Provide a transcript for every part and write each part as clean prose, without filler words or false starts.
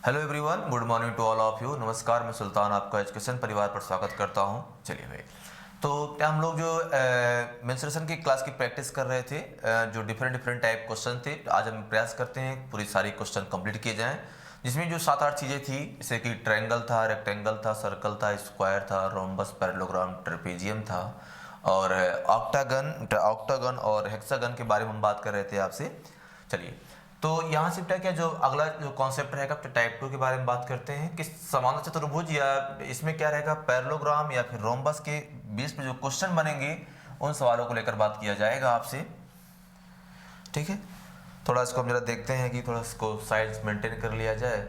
Hello everyone, good morning to all of you. नमस्कार, मैं सुल्तान आपका एजुकेशन परिवार पर स्वागत करता हूं। चलिए भाई, तो क्या हम लोग जो मेंस्ट्रुएशन की क्लास की प्रैक्टिस कर रहे थे, जो डिफरेंट टाइप क्वेश्चन थे, आज हम प्रयास करते हैं पूरी सारी क्वेश्चन कंप्लीट किए जाएं, जिसमें जो 7-8 चीज़ें थी, जैसे कि ट्रायंगल था, रेक्टेंगल था, सर्कल था, स्क्वायर था, रोम्बस, पैरेललोग्राम, ट्रेपेजियम था और ऑक्टागन और हेक्सागन के बारे में हम बात कर रहे थे आपसे। चलिए, तो यहाँ से क्या जो अगला जो कॉन्सेप्ट रहेगा टाइप 2 के बारे में बात करते हैं कि समांतर चतुर्भुज या इसमें क्या रहेगा, पैरेललोग्राम या फिर रोम्बस के बेस पे जो क्वेश्चन बनेंगे उन सवालों को लेकर बात किया जाएगा आपसे। ठीक है, थोड़ा इसको हम जरा देखते हैं कि थोड़ा इसको साइज मेंटेन कर लिया जाए।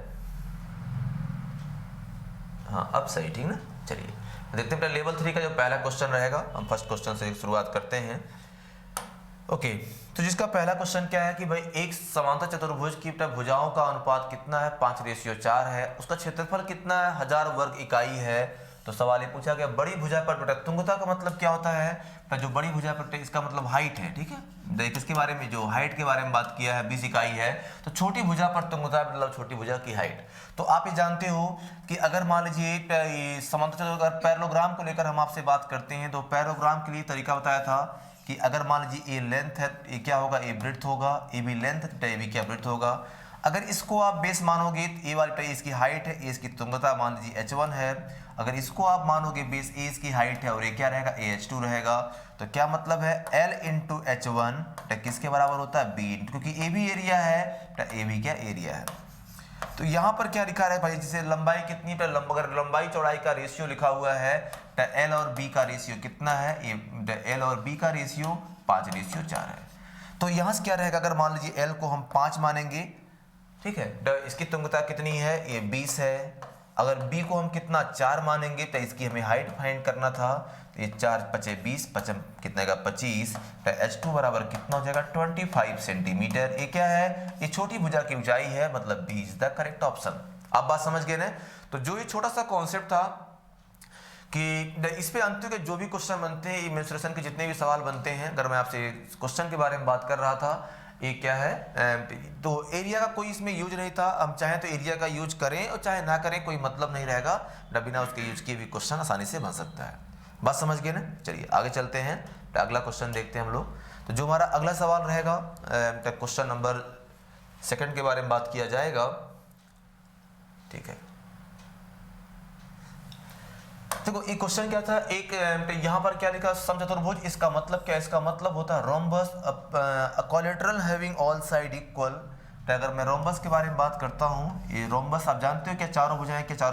हाँ, अब सही, ठीक ना। चलिए देखते हैं लेवल 3 का जो पहला क्वेश्चन रहेगा, हम फर्स्ट क्वेश्चन से शुरुआत करते हैं। ओके, तो जिसका पहला क्वेश्चन क्या है कि भाई एक समांतर चतुर्भुज की भुजाओं का अनुपात कितना है, 5:4 है, उसका क्षेत्रफल कितना है, 1000 वर्ग इकाई है। तो सवाल ये पूछा गया बड़ी भुजा पर प्रत्येक तुंगता का मतलब क्या होता है, तो जो बड़ी भुजा पर इसका मतलब हाइट है। ठीक है, किसके बारे में, जो हाइट के बारे में बात किया है, 20 इकाई है। तो छोटी भुजा पर तुंगता मतलब छोटी भुजा की हाइट। तो आप ये जानते हो कि अगर मान लीजिए समांतर चतुर्भुज पैरेललोग्राम को लेकर हम आपसे बात करते हैं, तो पैरेललोग्राम के लिए तरीका बताया था कि अगर मान लीजिए ए लेंथ है, ये क्या होगा, ए ब्रेड्थ होगा, ए बी लेंथ है तो ए बी क्या ब्रेड्थ होगा। अगर इसको आप बेस मानोगे तो ए वाली इसकी हाइट है, ए इसकी तुंगता मान लीजिए h1 है। अगर इसको आप मानोगे बेस, ए इसकी हाइट है और ये क्या रहेगा, ए h2 रहेगा। तो क्या मतलब है, L इंटू h1 किसके बराबर होता है, B, क्योंकि ए बी एरिया है तो ए बी क्या एरिया है। तो यहाँ पर क्या लिखा है भाई, जैसे लंबाई कितनी पर अगर लंबाई चौड़ाई का रेशियो लिखा हुआ है तो एल और बी का रेशियो कितना है, एल और बी का रेशियो 5:4 है। तो यहाँ से क्या रहेगा, अगर मान लीजिए एल को हम 5 मानेंगे, ठीक है, तो इसकी तुंगता कितनी है, ये 20 है। अगर बी को हम कितना 4 मानेंगे तो इसकी हमें हाइट फाइंड करना था, तो ये 4×5=20, 5 कितने का 25, तो h2 बराबर कितना हो जाएगा, 25 सेंटीमीटर। ये क्या है, ये छोटी भुजा की ऊंचाई है, मतलब B is the correct option. आप बात समझ गए ना। तो जो ये छोटा सा कॉन्सेप्ट था कि इस पे अंत के जो भी क्वेश्चन बनते हैं, मेंस्ट्रुएशन के जितने भी सवाल बनते हैं, अगर मैं आपसे क्वेश्चन के बारे में बात कर रहा था, ये क्या है, तो एरिया का कोई इसमें यूज नहीं था। हम चाहें तो एरिया का यूज करें और चाहे ना करें, कोई मतलब नहीं रहेगा, बिना उसके यूज किए भी क्वेश्चन आसानी से बन सकता है। बात समझ गए ना। चलिए आगे चलते हैं, तो अगला क्वेश्चन देखते हैं हम लोग। तो जो हमारा अगला सवाल रहेगा, क्वेश्चन नंबर 2 के बारे में बात किया जाएगा। ठीक है, देखो ये क्वेश्चन क्या था, एक यहाँ पर क्या लिखा, समचतुर्भुज, इसका मतलब क्या है, इसका मतलब होता है rhombus collateral having all side equal. तो अगर मैं रोम्बस के बारे में बात करता हूँ, ये रोम्बस आप जानते हो क्या, चारों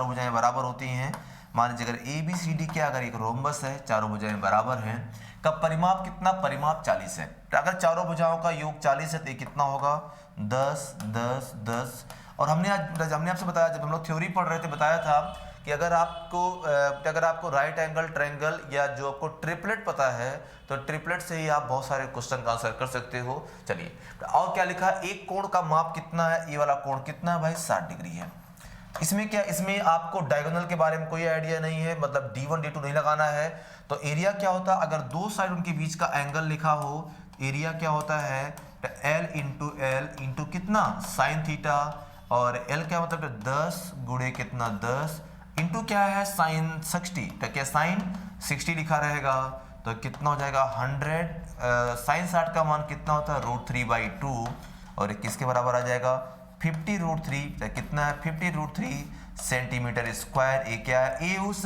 भुजाएं बराबर होती हैं। मान लीजिए अगर ए बी सी डी क्या, अगर एक रोम्बस है, चारों भुजाएं बराबर हैं, का परिमाप कितना, परिमाप 40 है। तो अगर चारों भुजाओं का योग 40 है तो ये कितना होगा, 10 10 10। और हमने आपसे बताया, जब हम लोग थ्योरी पढ़ रहे थे, बताया था कि अगर आपको राइट एंगल ट्रायंगल या जो आपको ट्रिपलेट पता है, तो ट्रिपलेट से ही आप बहुत सारे क्वेश्चन का आंसर कर सकते हो। चलिए, और क्या लिखा, एक कोण का माप कितना है, ये वाला कोण कितना है भाई, 60 डिग्री है। इसमें क्या, इसमें आपको डायगोनल के बारे में कोई आइडिया नहीं है, मतलब D1 D2 नहीं लगाना है। तो एरिया क्या होता है, अगर दो साइड उनके बीच का एंगल लिखा हो, एरिया क्या होता है, तो L इंटू कितना, साइन थीटा। और L क्या मतलब 10 गुणे कितना, 10 इंटू क्या है, साइन 60। तो क्या साइन 60 लिखा रहेगा, तो कितना हो जाएगा 100। साइन 60 का मान कितना होता है, √3/2। और किसके बराबर आ जाएगा, 50√3। तो कितना है, 50√3 सेंटीमीटर स्क्वायर। ये क्या है, ये उस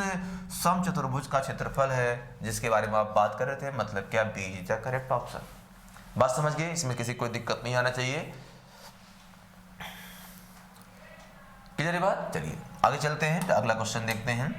समचतुर्भुज का क्षेत्रफल है जिसके बारे में आप बात कर रहे थे, मतलब क्या, B is the correct option. बात समझ गए, इसमें किसी कोई दिक्कत नहीं आना चाहिए। क्लियर है बात। चलिए आगे चलते हैं, तो अगला क्वेश्चन देखते हैं।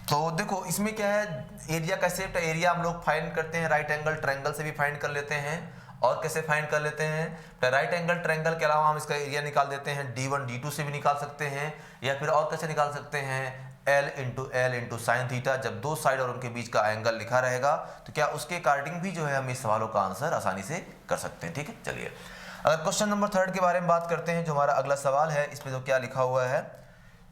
तो देखो इसमें क्या है, एरिया कैसे, तो एरिया हम लोग फाइंड करते हैं राइट एंगल ट्रायंगल से भी फाइंड कर लेते हैं। और कैसे फाइंड कर लेते हैं, तो राइट एंगल ट्रायंगल के अलावा हम इसका एरिया निकाल देते हैं, D1 D2 से भी निकाल सकते हैं, या फिर और कैसे निकाल सकते हैं, L इंटू साइन थीटा। जब दो साइड और उनके बीच का एंगल लिखा रहेगा, तो क्या उसके अकॉर्डिंग भी जो है हम इस सवालों का आंसर आसानी से कर सकते हैं। ठीक है, चलिए अगर क्वेश्चन नंबर 3 के बारे में बात करते हैं, जो हमारा अगला सवाल है, इसमें तो क्या लिखा हुआ है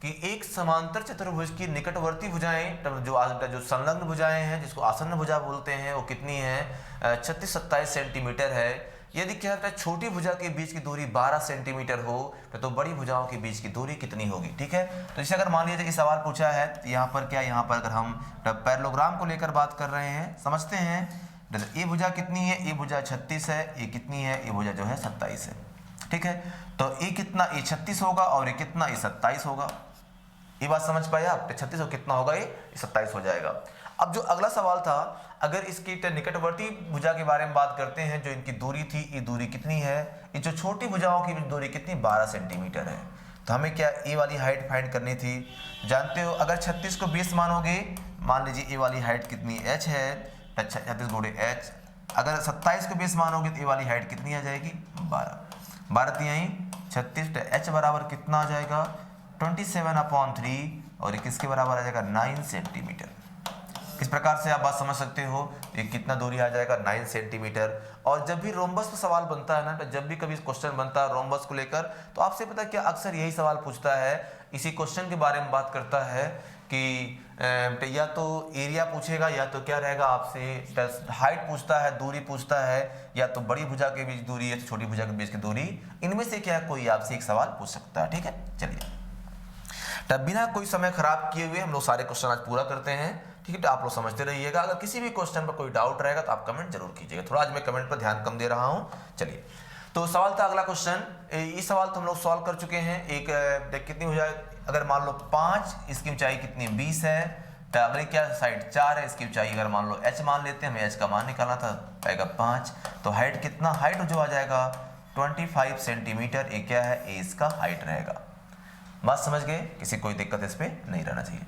कि एक समांतर चतुर्भुज की निकटवर्ती भुजाएं, जो संलग्न भुजाएं हैं, जिसको आसन्न भुजा बोलते हैं, वो कितनी है, 36-27 सेंटीमीटर है। यदि क्या है छोटी भुजा के बीच की दूरी 12 सेंटीमीटर हो तो बड़ी भुजाओं के बीच की दूरी कितनी होगी। ठीक है, तो जैसे अगर मान लीजिए ये सवाल पूछा है तो यहाँ पर क्या, यहाँ पर अगर हम पैरेललोग्राम को लेकर बात कर रहे हैं, समझते हैं ये भुजा कितनी है, ये भुजा 36 है, ये कितनी है, ये भुजा जो है 27 है। ठीक है, तो ये कितना, ये 36 होगा और ये कितना, ये 27 होगा। ये बात समझ पाए आप, 36 और कितना होगा, ये 27 हो जाएगा। अब जो अगला सवाल था, अगर इसकी निकटवर्ती भुजा के बारे में बात करते हैं, जो इनकी दूरी थी, ये दूरी कितनी है, ये जो छोटी भुजाओं की दूरी कितनी, 12 सेंटीमीटर है। तो हमें क्या ए वाली हाइट फाइंड करनी थी। जानते हो अगर 36 को 20 मानोगे, मान लीजिए ए वाली हाइट कितनी h है, 36 गुणे h, अगर 27 को 20 मानोगे तो ए वाली हाइट कितनी आ जाएगी, 12। 12 यहीं 36, तो h बराबर कितना आ जाएगा, 27/3, और ये किसके बराबर आ जाएगा, 9 सेंटीमीटर। किस प्रकार से आप बात समझ सकते हो, ये कितना दूरी आ जाएगा, 9 सेंटीमीटर। और जब भी रोम्बस पर सवाल बनता है ना, तो जब भी कभी क्वेश्चन बनता है रोम्बस को लेकर, तो आपसे पता है क्या अक्सर यही सवाल पूछता है, इसी क्वेश्चन के बारे में बात करता है कि या तो एरिया पूछेगा या तो क्या रहेगा आपसे हाइट पूछता है, दूरी पूछता है, या तो बड़ी भुजा के बीच दूरी या तो छोटी भुजा के बीच की दूरी, इनमें से क्या कोई आपसे एक सवाल पूछ सकता है। ठीक है, चलिए तब बिना कोई समय खराब किए हुए हम लोग सारे क्वेश्चन आज पूरा करते हैं। ठीक है, तो आप लोग समझते रहिएगा। अगर किसी भी क्वेश्चन पर कोई डाउट रहेगा तो आप कमेंट जरूर कीजिएगा। थोड़ा आज मैं कमेंट पर ध्यान कम दे रहा हूँ। चलिए, तो सवाल था अगला क्वेश्चन, ये सवाल तो हम लोग सॉल्व कर चुके हैं। एक कितनी हो जाए, अगर मान लो 5, इसकी ऊंचाई कितनी 20 है, तो अगली क्या साइड 4 है, इसकी ऊंचाई अगर मान लो h मान लेते हैं, हमें h का मान निकालना था, आएगा 5। तो हाइट कितना, हाइट जो आ जाएगा 25 सेंटीमीटर, ये क्या है, ये इसका हाइट रहेगा। बात समझ गए, किसी कोई दिक्कत इस पे नहीं रहना चाहिए।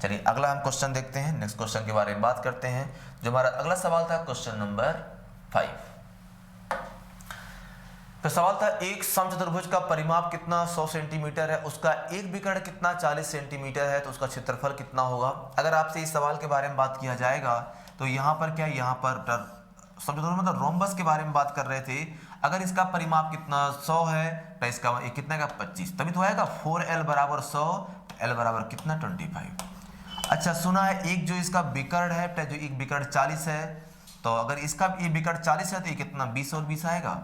चलिए अगला हम क्वेश्चन देखते हैं, नेक्स्ट क्वेश्चन के बारे में बात करते हैं। जो हमारा अगला सवाल था क्वेश्चन नंबर 5। तो सवाल था एक समचतुर्भुज का परिमाप कितना 100 सेंटीमीटर है, उसका एक विकर्ण कितना 40 सेंटीमीटर है, तो उसका क्षेत्रफल कितना होगा। अगर आपसे इस सवाल के बारे में बात किया जाएगा तो यहाँ पर क्या, यहाँ पर समचतुर्भुज मतलब रोम्बस के बारे में बात कर रहे थे। अगर इसका परिमाप कितना 100 है तो इसका कितना का 25, तभी तो आएगा 4l बराबर 100, l बराबर कितना 25। अच्छा सुना है एक जो इसका विकर्ण है, जो एक विकर्ण 40 है, तो अगर इसका ये विकर्ण 40 है तो ये कितना 20 और 20 आएगा,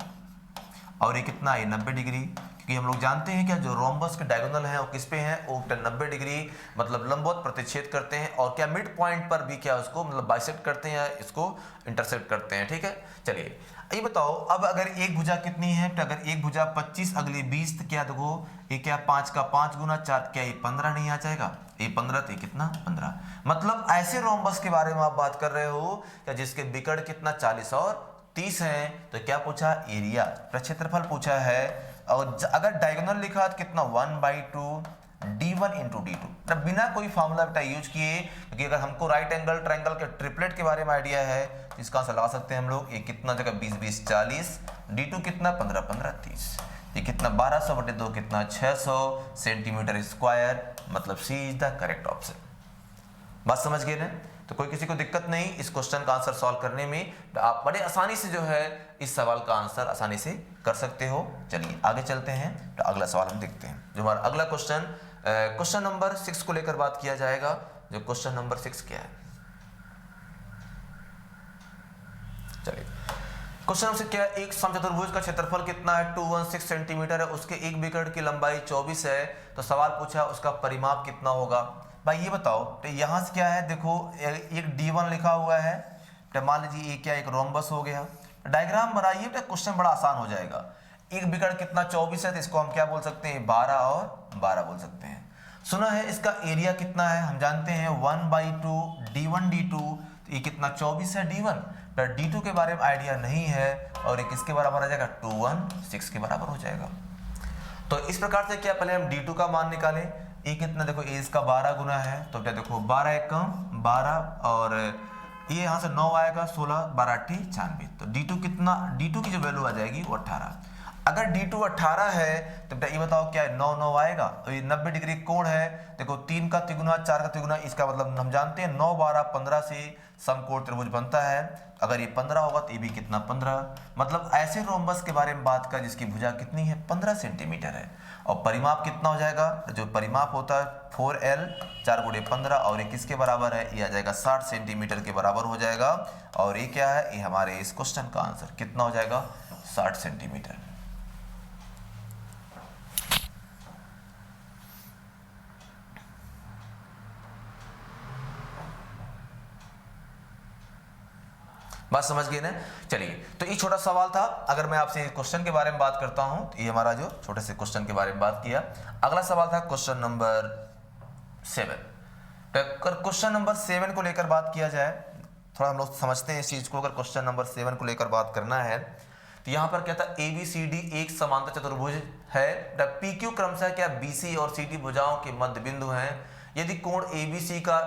और ये कितना, ये 90 डिग्री। क्योंकि हम लोग जानते हैं क्या, जो रोम्बस के डायगोनल हैं वो किस पे हैं, वो 90 डिग्री मतलब लंबवत प्रतिच्छेद करते हैं, और क्या मिड पॉइंट पर भी क्या उसको मतलब बाइसेक्ट करते हैं या इसको इंटरसेक्ट करते हैं। ठीक है, चलिए ये बताओ, अब अगर एक भुजा कितनी है, तो अगर एक भुजा 25 अगली 20, तो क्या देखो ये क्या 5 का 5 गुना 4, क्या ये 15 नहीं आ जाएगा, ये 15, तो ये कितना 15। मतलब ऐसे रोम्बस के बारे में आप बात कर रहे हो क्या जिसके विकर्ण कितना 40 और 30 है, तो क्या पूछा, एरिया क्षेत्रफल पूछा है। और अगर डायगोनल लिखा तो कितना 1/2 d1 इंटू d2, मतलब बिना कोई फॉर्मूला बेटा यूज किए, क्योंकि अगर हमको राइट एंगल ट्रायंगल के ट्रिपलेट के बारे में आइडिया है, इसका आंसर लगा सकते हैं हम लोग। ये कितना जगह 20 20 40, d2 कितना 15 15 30, ये कितना 1200/2 कितना 600 सेंटीमीटर स्क्वायर, मतलब सी इज द करेक्ट ऑप्शन। बात समझ गए ना, तो कोई किसी को दिक्कत नहीं इस क्वेश्चन का आंसर सॉल्व करने में, तो आप बड़े आसानी से जो है इस सवाल का आंसर आसानी से कर सकते हो। चलिए आगे चलते हैं, तो अगला सवाल हम देखते हैं। जो हमारा अगला क्वेश्चन क्वेश्चन नंबर 6 को लेकर बात किया जाएगा। जो क्वेश्चन नंबर 6 क्या है, चलिए क्वेश्चन नंबर 6 क्या है, एक समचतुर्भुज का क्षेत्रफल कितना है 216 सेंटीमीटर है, उसके एक विकर्ण की लंबाई 24 है, तो सवाल पूछा उसका परिमाप कितना होगा। भाई ये बताओ, तो यहाँ से क्या है, देखो एक d1 लिखा हुआ है, तो मान लीजिए ये क्या एक रोम्बस हो गया, डायग्राम बनाइए तो क्वेश्चन बड़ा आसान हो जाएगा। एक विकर्ण कितना 24 है, तो इसको हम क्या बोल सकते हैं 12 और 12 बोल सकते हैं। सुना है इसका एरिया कितना है, हम जानते हैं 1/2 d1 d2, तो ये कितना 24 है d1, पर d2 के बारे में आइडिया नहीं है, और ये किसके बराबर आ जाएगा 216 के बराबर हो जाएगा। तो इस प्रकार से क्या, पहले हम d2 का मान निकालें, ये कितना देखो ए इसका 12 गुना है, तो क्या देखो 12 एक कम 12, और ये यहाँ से 9 आएगा 16, 12 8 96, तो d2 कितना, d2 की जो वैल्यू आ जाएगी वो 18। अगर d2 18 है तो बेटा ये बताओ क्या है 9 9 आएगा, तो ये 90 डिग्री कोण है, देखो 3 का तिगुना 4 का तिगुना, इसका मतलब हम जानते हैं 9 12 15 से समकोण त्रिभुज बनता है। अगर ये 15 होगा तो ये भी कितना 15, मतलब ऐसे रोम्बस के बारे में बात कर जिसकी भुजा कितनी है 15 सेंटीमीटर है, और परिमाप कितना हो जाएगा, जो परिमाप होता है 4l 4 × 15, और ये किसके बराबर है, ये आ जाएगा 60 सेंटीमीटर के बराबर हो जाएगा। और ये क्या है, ये हमारे इस क्वेश्चन का आंसर कितना हो जाएगा 60 सेंटीमीटर। बात समझ गए ना। चलिए, तो ये छोटा सवाल था। अगर मैं आपसे क्वेश्चन के बारे में बात करता हूं तो ये हमारा जो छोटे से क्वेश्चन के बारे में बात किया। अगला सवाल था क्वेश्चन नंबर 7। अगर क्वेश्चन नंबर 7 को लेकर बात किया जाए, थोड़ा हम लोग समझते हैं इस चीज को। अगर क्वेश्चन नंबर 7 को लेकर बात करना है तो यहाँ पर क्या था, ABCD एक समांतर चतुर्भुज है। PQ क्रमशः क्या BC और CD भुजाओं के मध्य बिंदु हैं। यदि कोण ABC का,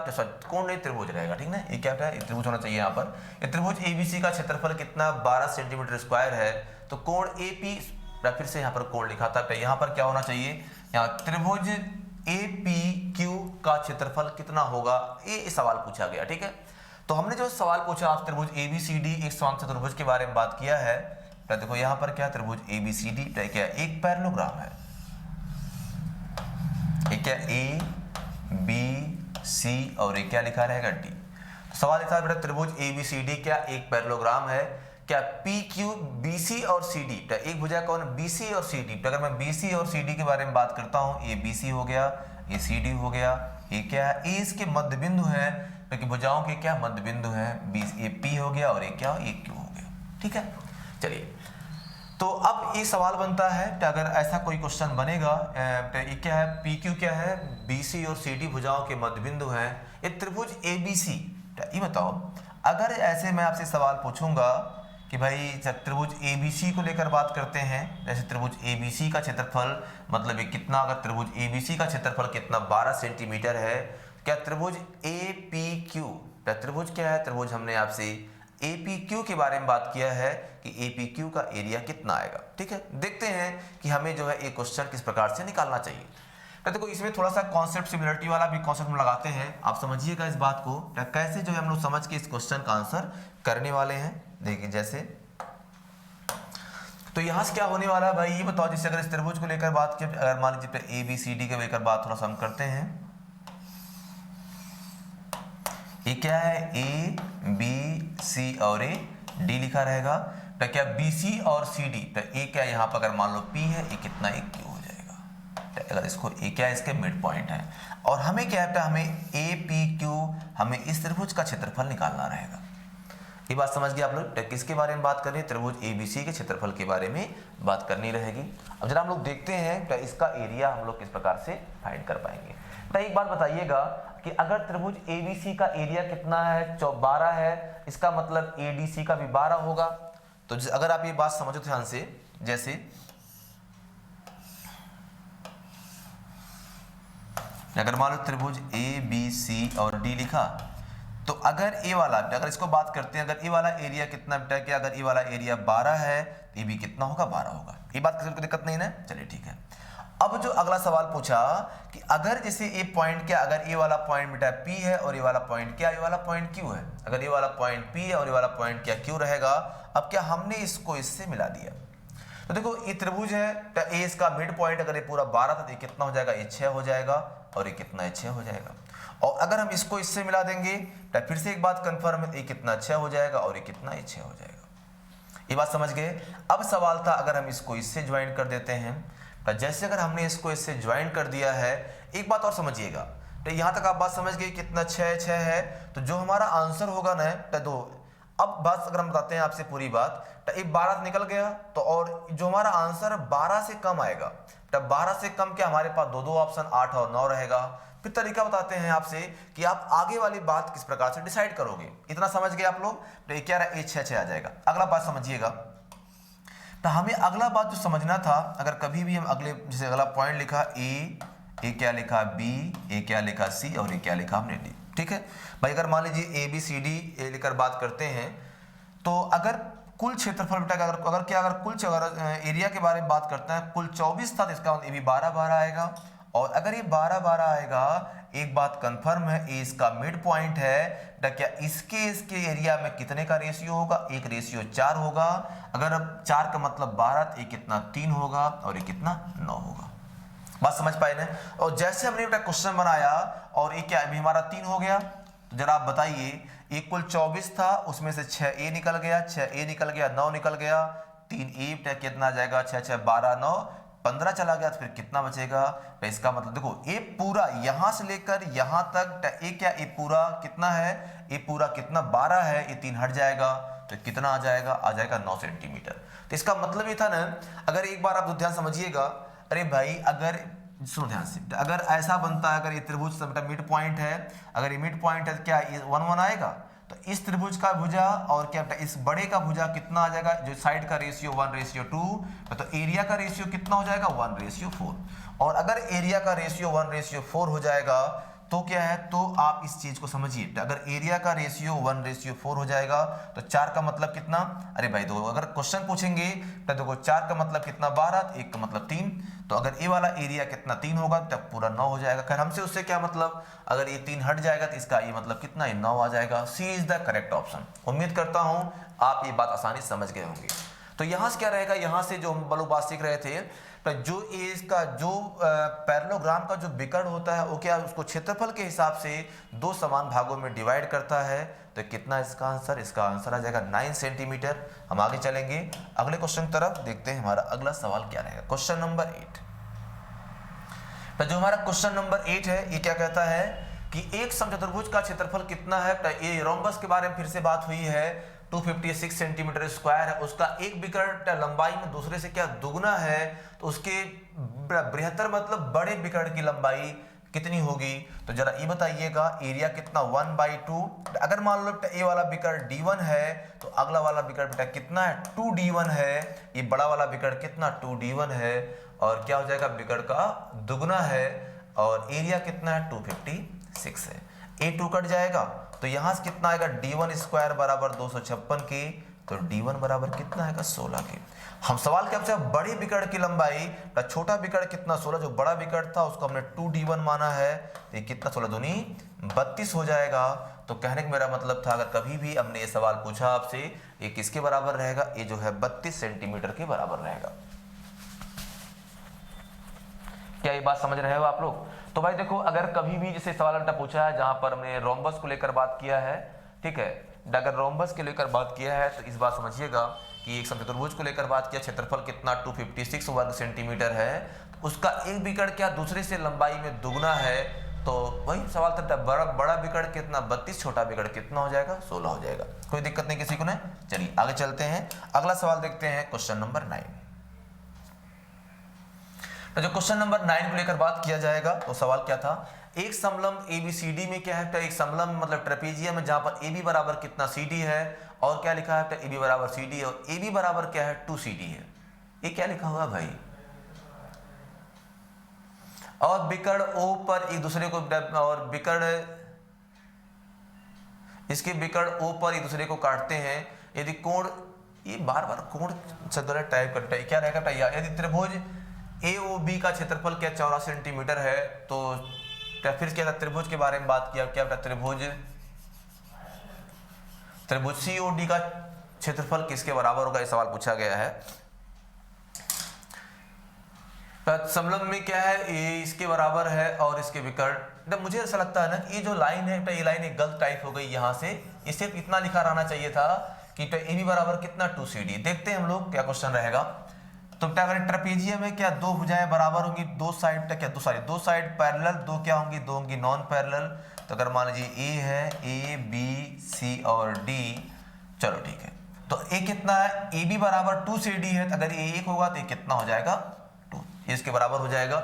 कोण नहीं त्रिभुज रहेगा, ठीक ना, ये क्या है, त्रिभुज होना चाहिए यहाँ पर। ये त्रिभुज ABC का क्षेत्रफल कितना 12 सेंटीमीटर स्क्वायर है। तो कोण AP, फिर से यहाँ पर कोण लिखा था, यहाँ पर क्या होना चाहिए, यहाँ त्रिभुज APQ का क्षेत्रफल कितना होगा, ये सवाल पूछा गया। ठीक है, तो हमने जो सवाल पूछा आप त्रिभुज ABCD एक समांतर चतुर्भुज के बारे में बात किया है। तो देखो यहाँ पर क्या त्रिभुज ABCD क्या एक पैरेललोग्राम है। एक क्या ABC और एक क्या लिखा रहेगा D। तो सवाल था बेटा त्रिभुज ABCD क्या एक पैरेललोग्राम है। क्या PQ BC और CD, एक भुजा कौन, BC और CD। तो अगर मैं BC और CD के बारे में बात करता हूँ, ये BC हो गया, ये CD हो गया, ये क्या है, ये इसके मध्य बिंदु है, क्योंकि भुजाओं के क्या मध्य बिंदु है, ये P हो गया और ये क्या, ये Q हो गया। ठीक है, चलिए, तो अब ये सवाल बनता है कि अगर ऐसा कोई क्वेश्चन बनेगा, ये क्या है, PQ क्या है, BC और CD भुजाओं के मध्य बिंदु हैं, ये त्रिभुज ABC। ये बताओ, अगर ऐसे मैं आपसे सवाल पूछूंगा कि भाई त्रिभुज ABC को लेकर बात करते हैं, जैसे त्रिभुज ABC का क्षेत्रफल मतलब ये कितना, अगर त्रिभुज ABC का क्षेत्रफल कितना 12 सेंटीमीटर है, क्या त्रिभुज APQ, त्रिभुज क्या है, त्रिभुज हमने आपसे APQ के बारे में बात किया है कि APQ का एरिया कितना आएगा। ठीक है, देखते हैं कि हमें जो है ये क्वेश्चन किस प्रकार से निकालना चाहिए। तो देखो इसमें थोड़ा सा कॉन्सेप्ट सिमिलरिटी वाला भी कॉन्सेप्ट हम लगाते हैं, आप समझिएगा इस बात को, कैसे जो है हम लोग समझ के इस क्वेश्चन का आंसर करने वाले हैं। देखिए जैसे, तो यहाँ से क्या होने वाला है भाई, ये बताओ, जैसे अगर इस त्रिभुज को लेकर बात की, अगर मान लीजिए ABCD के लेकर बात थोड़ा सा हम करते हैं, ये क्या है, ABC और D लिखा रहेगा। तो क्या BC और CD, तो ये क्या यहाँ पर अगर मान लो P है, ये कितना, एक Q हो जाएगा। अगर इसको ये क्या है, इसके मिड पॉइंट है, और हमें क्या है, हमें APQ, हमें इस त्रिभुज का क्षेत्रफल निकालना रहेगा। ये बात समझ गए आप लोग। किसके बारे में बात करनी है, त्रिभुज ABC के क्षेत्रफल के बारे में बात करनी रहेगी। अब जरा हम लोग देखते हैं तो इसका एरिया हम लोग किस प्रकार से फाइंड कर पाएंगे। तो एक बात बताइएगा कि अगर त्रिभुज ABC का एरिया कितना है, 12 है, इसका मतलब ADC का भी 12 होगा। तो अगर आप ये बात समझो ध्यान से, जैसे अगर मान लो त्रिभुज ABC और D लिखा, तो अगर ए वाला, अगर इसको बात करते हैं, अगर ए वाला एरिया कितना बेटा, कि अगर ए वाला एरिया 12 है तो ये भी कितना होगा, 12 होगा। ये बात किसी को दिक्कत नहीं ना, चलिए ठीक है। अब जो अगला सवाल पूछा कि अगर जैसे ये पॉइंट क्या, अगर ये वाला पॉइंट बेटा P है और ये वाला पॉइंट क्या, ये वाला पॉइंट Q है, अगर ये वाला पॉइंट P है और ये वाला पॉइंट क्या Q रहेगा। अब क्या हमने इसको इससे मिला दिया, तो देखो ये त्रिभुज है, तो ए इसका मिड पॉइंट अगर ये पूरा 12 था तो ये कितना हो जाएगा, ये 6 हो जाएगा, और ये कितना है, 6 हो जाएगा। और अगर हम इसको इससे मिला देंगे तो फिर से एक बात कंफर्म है, ये कितना 6 हो जाएगा, और ये कितना, ये 6 हो जाएगा। ये बात समझ गए। अब सवाल था अगर हम इसको इससे ज्वाइन कर देते हैं, तो जैसे अगर हमने इसको इससे ज्वाइन कर दिया है, एक बात और समझिएगा, तो यहाँ तक आप बात समझ गए कितना 6 6 है, तो जो हमारा आंसर होगा ना, तो 2। अब बात अगर हम बताते हैं आपसे पूरी बात, तो एक 12 निकल गया, तो और जो हमारा आंसर 12 से कम आएगा, तो 12 से कम क्या, हमारे पास दो ऑप्शन 8 और 9 रहेगा। फिर तरीका बताते हैं आपसे कि आप आगे वाली बात किस प्रकार से डिसाइड करोगे। इतना समझ गए आप लोग, तो ये क्या रहा, 6 6 आ जाएगा। अगला बात समझिएगा, तो हमें अगला बात जो समझना था, अगर कभी भी हम अगले, जैसे अगला पॉइंट लिखा ए क्या लिखा B, ए क्या लिखा C, और ए क्या लिखा हमने D। ठीक है भाई, अगर मान लीजिए ABCD ए लेकर बात करते हैं, तो अगर कुल क्षेत्रफल बेटा, अगर कुल एरिया के बारे में बात करते हैं, कुल 24 था, तो इसका मतलब ये भी 12 12 आएगा। और अगर ये 12 12 आएगा, एक बात कंफर्म है, ये इसका मिड पॉइंट है, क्या इसके एरिया में कितने का रेशियो होगा, 1 रेशियो 4 होगा। अगर अब 4 का मतलब 12, तो ये कितना 3 होगा, और ये कितना 9 होगा। बात समझ पाए ना। और जैसे हमने बेटा क्वेश्चन बनाया और ये क्या अभी हमारा 3 हो गया, तो जरा आप बताइए, ये कुल 24 था, उसमें से 6A निकल गया, 6A निकल गया, 9 निकल गया, 3 ए कितना आ जाएगा, 6 6 12 9 15 चला गया तो फिर कितना बचेगा। तो इसका मतलब देखो ए पूरा यहां से लेकर यहां तक ए क्या ए पूरा कितना है, ए पूरा कितना 12 है, ये 3 हट जाएगा तो कितना आ जाएगा, आ जाएगा 9 सेंटीमीटर। तो इसका मतलब ये था ना, अगर एक बार आप ध्यान समझिएगा, अरे भाई अगर सुनो ध्यान से, अगर ऐसा बनता है, अगर ये त्रिभुज मिड पॉइंट है, अगर ये मिड पॉइंट है तो क्या 1 1 आएगा, तो इस त्रिभुज का भुजा और क्या इस बड़े का भुजा कितना आ जाएगा, जो साइड का रेशियो 1:2, तो एरिया का रेशियो कितना हो जाएगा 1:4। और अगर एरिया का रेशियो 1:4 हो जाएगा तो क्या है, तो आप इस चीज को समझिए, अगर एरिया का रेशियो 1:4 हो जाएगा तो 4 का मतलब कितना, अरे भाई दो, अगर क्वेश्चन पूछेंगे तो देखो 4 का मतलब कितना 12, 1 का मतलब 3, तो अगर ए वाला एरिया कितना 3 होगा तब पूरा 9 हो जाएगा। खैर हमसे उससे क्या मतलब, अगर ये 3 हट जाएगा तो इसका ये मतलब कितना, ये 9 आ जाएगा। सी इज द करेक्ट ऑप्शन। उम्मीद करता हूं आप ये बात आसानी से समझ गए होंगे। तो यहां से क्या रहेगा, यहां से जो हम बलोबात सीख रहे थे, तो जो इसका जो पैरेललोग्राम का जो विकर्ण होता है वो क्या, उसको क्षेत्रफल के हिसाब से 2 समान भागों में डिवाइड करता है। तो कितना इसका आंसर, इसका आंसर आ जाएगा 9 सेंटीमीटर। हम आगे चलेंगे अगले क्वेश्चन तरफ, देखते हैं हमारा अगला सवाल क्या रहेगा। Question number 8। तो जो हमारा क्वेश्चन नंबर 8 है, ये क्या कहता है कि एक समचतुर्भुज का क्षेत्रफल कितना है। तो ये रोम्बस के बारे में फिर से बात हुई है, 256 सेंटीमीटर स्क्वायर है, उसका एक विकर्ण लंबाई में दूसरे से क्या दुगुना है, तो उसके बृहत्तर मतलब बड़े विकर्ण की लंबाई कितनी होगी। तो जरा ये बताइएगा, एरिया कितना 1/2। अगर मान लो ए वाला विकर्ण d1 है तो अगला वाला विकर्ण बेटा कितना है 2d1 है, ये बड़ा वाला विकर्ण कितना 2d1 है, और क्या हो जाएगा विकर्ण का दुगुना है, और एरिया कितना है 256 है। a2 कट जाएगा तो यहां से कितना आएगा, d1 स्क्वायर बराबर 256 के, तो d1 बराबर कितना आएगा 16 के। हम सवाल क्या पूछा, बड़े विकर्ण की लंबाई, छोटा विकर्ण कितना 16, जो बड़ा विकर्ण था उसको हमने 2d1 माना है, तो ये कितना 16 दूनी 32 हो जाएगा। तो कहने का मेरा मतलब था, अगर कभी भी हमने ये सवाल पूछा आपसे, ये किसके बराबर रहेगा, ये जो है 32 सेंटीमीटर के बराबर रहेगा। क्या ये बात समझ रहे हो आप लोग। तो भाई देखो, अगर कभी भी जैसे सवाल उल्टा पूछा है जहां पर हमने रोम्बस को लेकर बात किया है, ठीक है, अगर रोम्बस के लेकर बात किया है तो इस बात समझिएगा कि एक समचतुर्भुज को लेकर बात किया, क्षेत्रफल कितना 256 वर्ग सेंटीमीटर है, तो उसका एक विकर्ण क्या दूसरे से लंबाई में दुगुना है, तो वही सवाल था, बड़ा विकर्ण कितना 32, छोटा विकर्ण कितना हो जाएगा 16 हो जाएगा। कोई दिक्कत नहीं किसी को ना। चलिए आगे चलते हैं, अगला सवाल देखते हैं, क्वेश्चन नंबर 9। तो जो क्वेश्चन नंबर 9 को लेकर बात किया जाएगा, तो सवाल क्या था, एक समलंब ABCD में क्या है, तो एक समलंब मतलब ट्रेपेजियम है जहां पर AB बराबर कितना CD है, और क्या लिखा है, तो AB बराबर CD और AB बराबर क्या है 2CD है। ये क्या लिखा हुआ भाई, और विकर्ण O पर एक दूसरे को, और विकर्ण इसके विकर्ण O पर एक दूसरे को काटते हैं, यदि कोण, ये बार बार कोण शब्द टाइप करता है, क्या रहेगा, यदि त्रिभुज AOB का क्षेत्रफल क्या 84 सेंटीमीटर है, तो फिर क्या था, त्रिभुज के बारे में बात किया, क्या बेटा त्रिभुज COD का क्षेत्रफल किसके बराबर होगा, ये सवाल पूछा गया है। समलंब में क्या है, ये इसके बराबर है और इसके विकर्ण, मुझे ऐसा लगता है ना कि ये जो लाइन है, ये लाइन एक गलत टाइप हो गई यहां से, इसे इतना लिखा रहना चाहिए था कि AB बराबर कितना 2CD। देखते हैं हम लोग क्या क्वेश्चन रहेगा। तो अगर ट्रेपेजियम में क्या दो भुजाएं बराबर होंगी, दो साइड क्या दो साइड पैरेलल, दो क्या होंगी, दो होंगी नॉन पैरेलल। तो अगर मान लीजिए ए है, A B C और D, चलो ठीक है, तो ए कितना है, AB बराबर 2CD है, तो अगर ये 1 होगा तो ये कितना हो जाएगा 2, इसके बराबर हो जाएगा।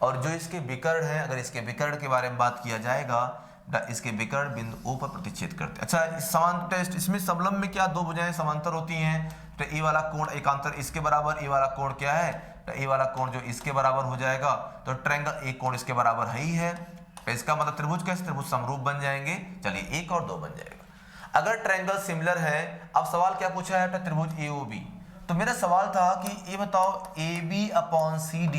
और जो इसके विकर्ण है, अगर इसके विकर्ण के बारे में बात किया जाएगा, इसके विकर्ण बिंदु O पर प्रतिच्छेद करते हैं। अच्छा, इस समान टेस्ट, इसमें समलंब में क्या दो भुजाएं समांतर होती हैं, तो ए वाला कोण एकांतर इसके बराबर, ए वाला कोण क्या है, तो ए वाला कोण जो इसके बराबर हो जाएगा, तो ट्रायंगल एक कोण इसके बराबर है ही है, तो इसका मतलब त्रिभुज कैसे, त्रिभुज समरूप बन जाएंगे। चलिए 1 और 2 बन जाएगा। अगर ट्रायंगल सिमिलर है, अब सवाल क्या पूछा है, तो त्रिभुज AOB, तो मेरा सवाल था कि ये बताओ AB/CD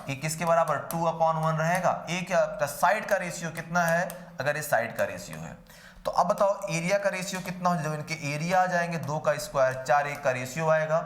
ये किसके बराबर 2/1 रहेगा। ए क्या साइड का रेशियो कितना है, अगर ये साइड का रेशियो है, तो अब बताओ एरिया का रेशियो कितना हो, जब इनके एरिया आ जाएंगे 2 का स्क्वायर 4, 1 का रेशियो आएगा,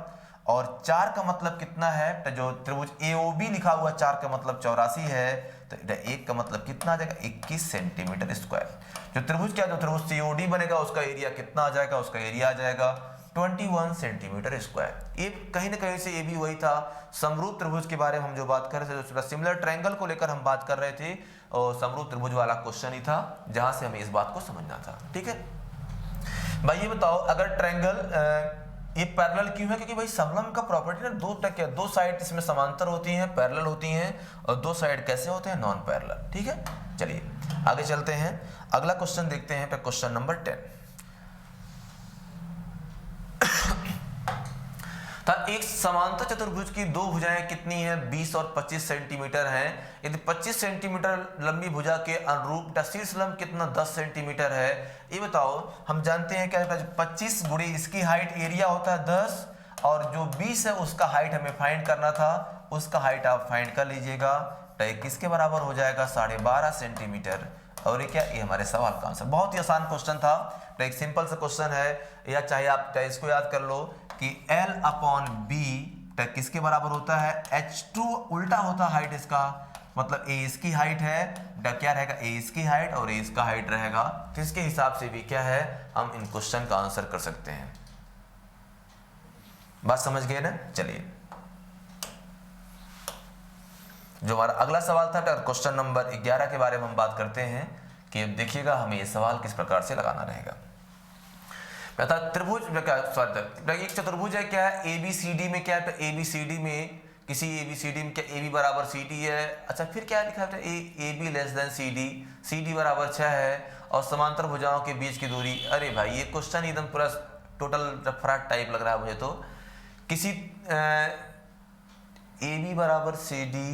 और 4 का मतलब कितना है, तो जो त्रिभुज AOB लिखा हुआ 4 का मतलब 84 है, तो 1 का मतलब कितना आ जाएगा 21 सेंटीमीटर स्क्वायर। जो त्रिभुज क्या, जो त्रिभुज COD बनेगा उसका एरिया कितना आ जाएगा, उसका एरिया आ जाएगा 21 सेंटीमीटर स्क्वायर। ये कहीं ना कहीं से ये भी वही था, समरूप त्रिभुज के बारे में हम जो बात कर रहे थे, सिमिलर ट्रायंगल को लेकर हम बात कर रहे थे, और समरूप त्रिभुज वाला क्वेश्चन ही था जहां से हमें इस बात को समझना था। ठीक है भाई, ये बताओ अगर ट्रायंगल ये पैरेलल क्यों है? क्योंकि भाई समलंब का प्रॉपर्टी ना दो साइड इसमें समांतर होती हैं, पैरेलल होती हैं, और दो साइड कैसे होते हैं? Non parallel. ठीक है, चलिए आगे चलते हैं, अगला क्वेश्चन देखते हैं, क्वेश्चन नंबर 10 था। एक समांतर चतुर्भुज की दो भुजाएं कितनी है? 20 और 25 सेंटीमीटर हैं। यदि 25 सेंटीमीटर लंबी भुजा के अनुरूप शीर्ष लंब कितना 10 सेंटीमीटर है, ये बताओ। हम जानते हैं क्या 25 गुणे इसकी हाइट एरिया होता है 10, और जो 20 है उसका हाइट हमें फाइंड करना था, उसका हाइट आप फाइंड कर लीजिएगा। तो ये किसके बराबर हो जाएगा? 12.5 सेंटीमीटर। और ये क्या? ये हमारे सवाल का आंसर। बहुत ही आसान क्वेश्चन था, तो एक सिंपल सा क्वेश्चन है, या चाहे इसको याद कर लो कि L/B किसके बराबर होता है? H2 उल्टा होता है हाइट इसका, मतलब A इसकी हाइट है, क्या रहेगा? A इसकी हाइट और A इसका हाइट रहेगा। तो इसके हिसाब से भी क्या है, हम इन क्वेश्चन का आंसर कर सकते हैं। बात समझ गए ना? चलिए जो हमारा अगला सवाल था, क्वेश्चन नंबर 11 के बारे में हम बात करते हैं कि देखिएगा हमें ये सवाल किस प्रकार से लगाना रहेगा। त्रिभुज एक चतुर्भुज है, क्या है? ABCD में क्या है? ABCD में किसी ABCD में क्या AB बराबर CD है। अच्छा, फिर क्या लिखा है? AB less than CD, CD बराबर 6 है, और समांतर भुजाओं के बीच की दूरी। अरे भाई, ये क्वेश्चन एकदम पूरा टोटल फ्रॉड टाइप लग रहा है मुझे तो। किसी AB बराबर CD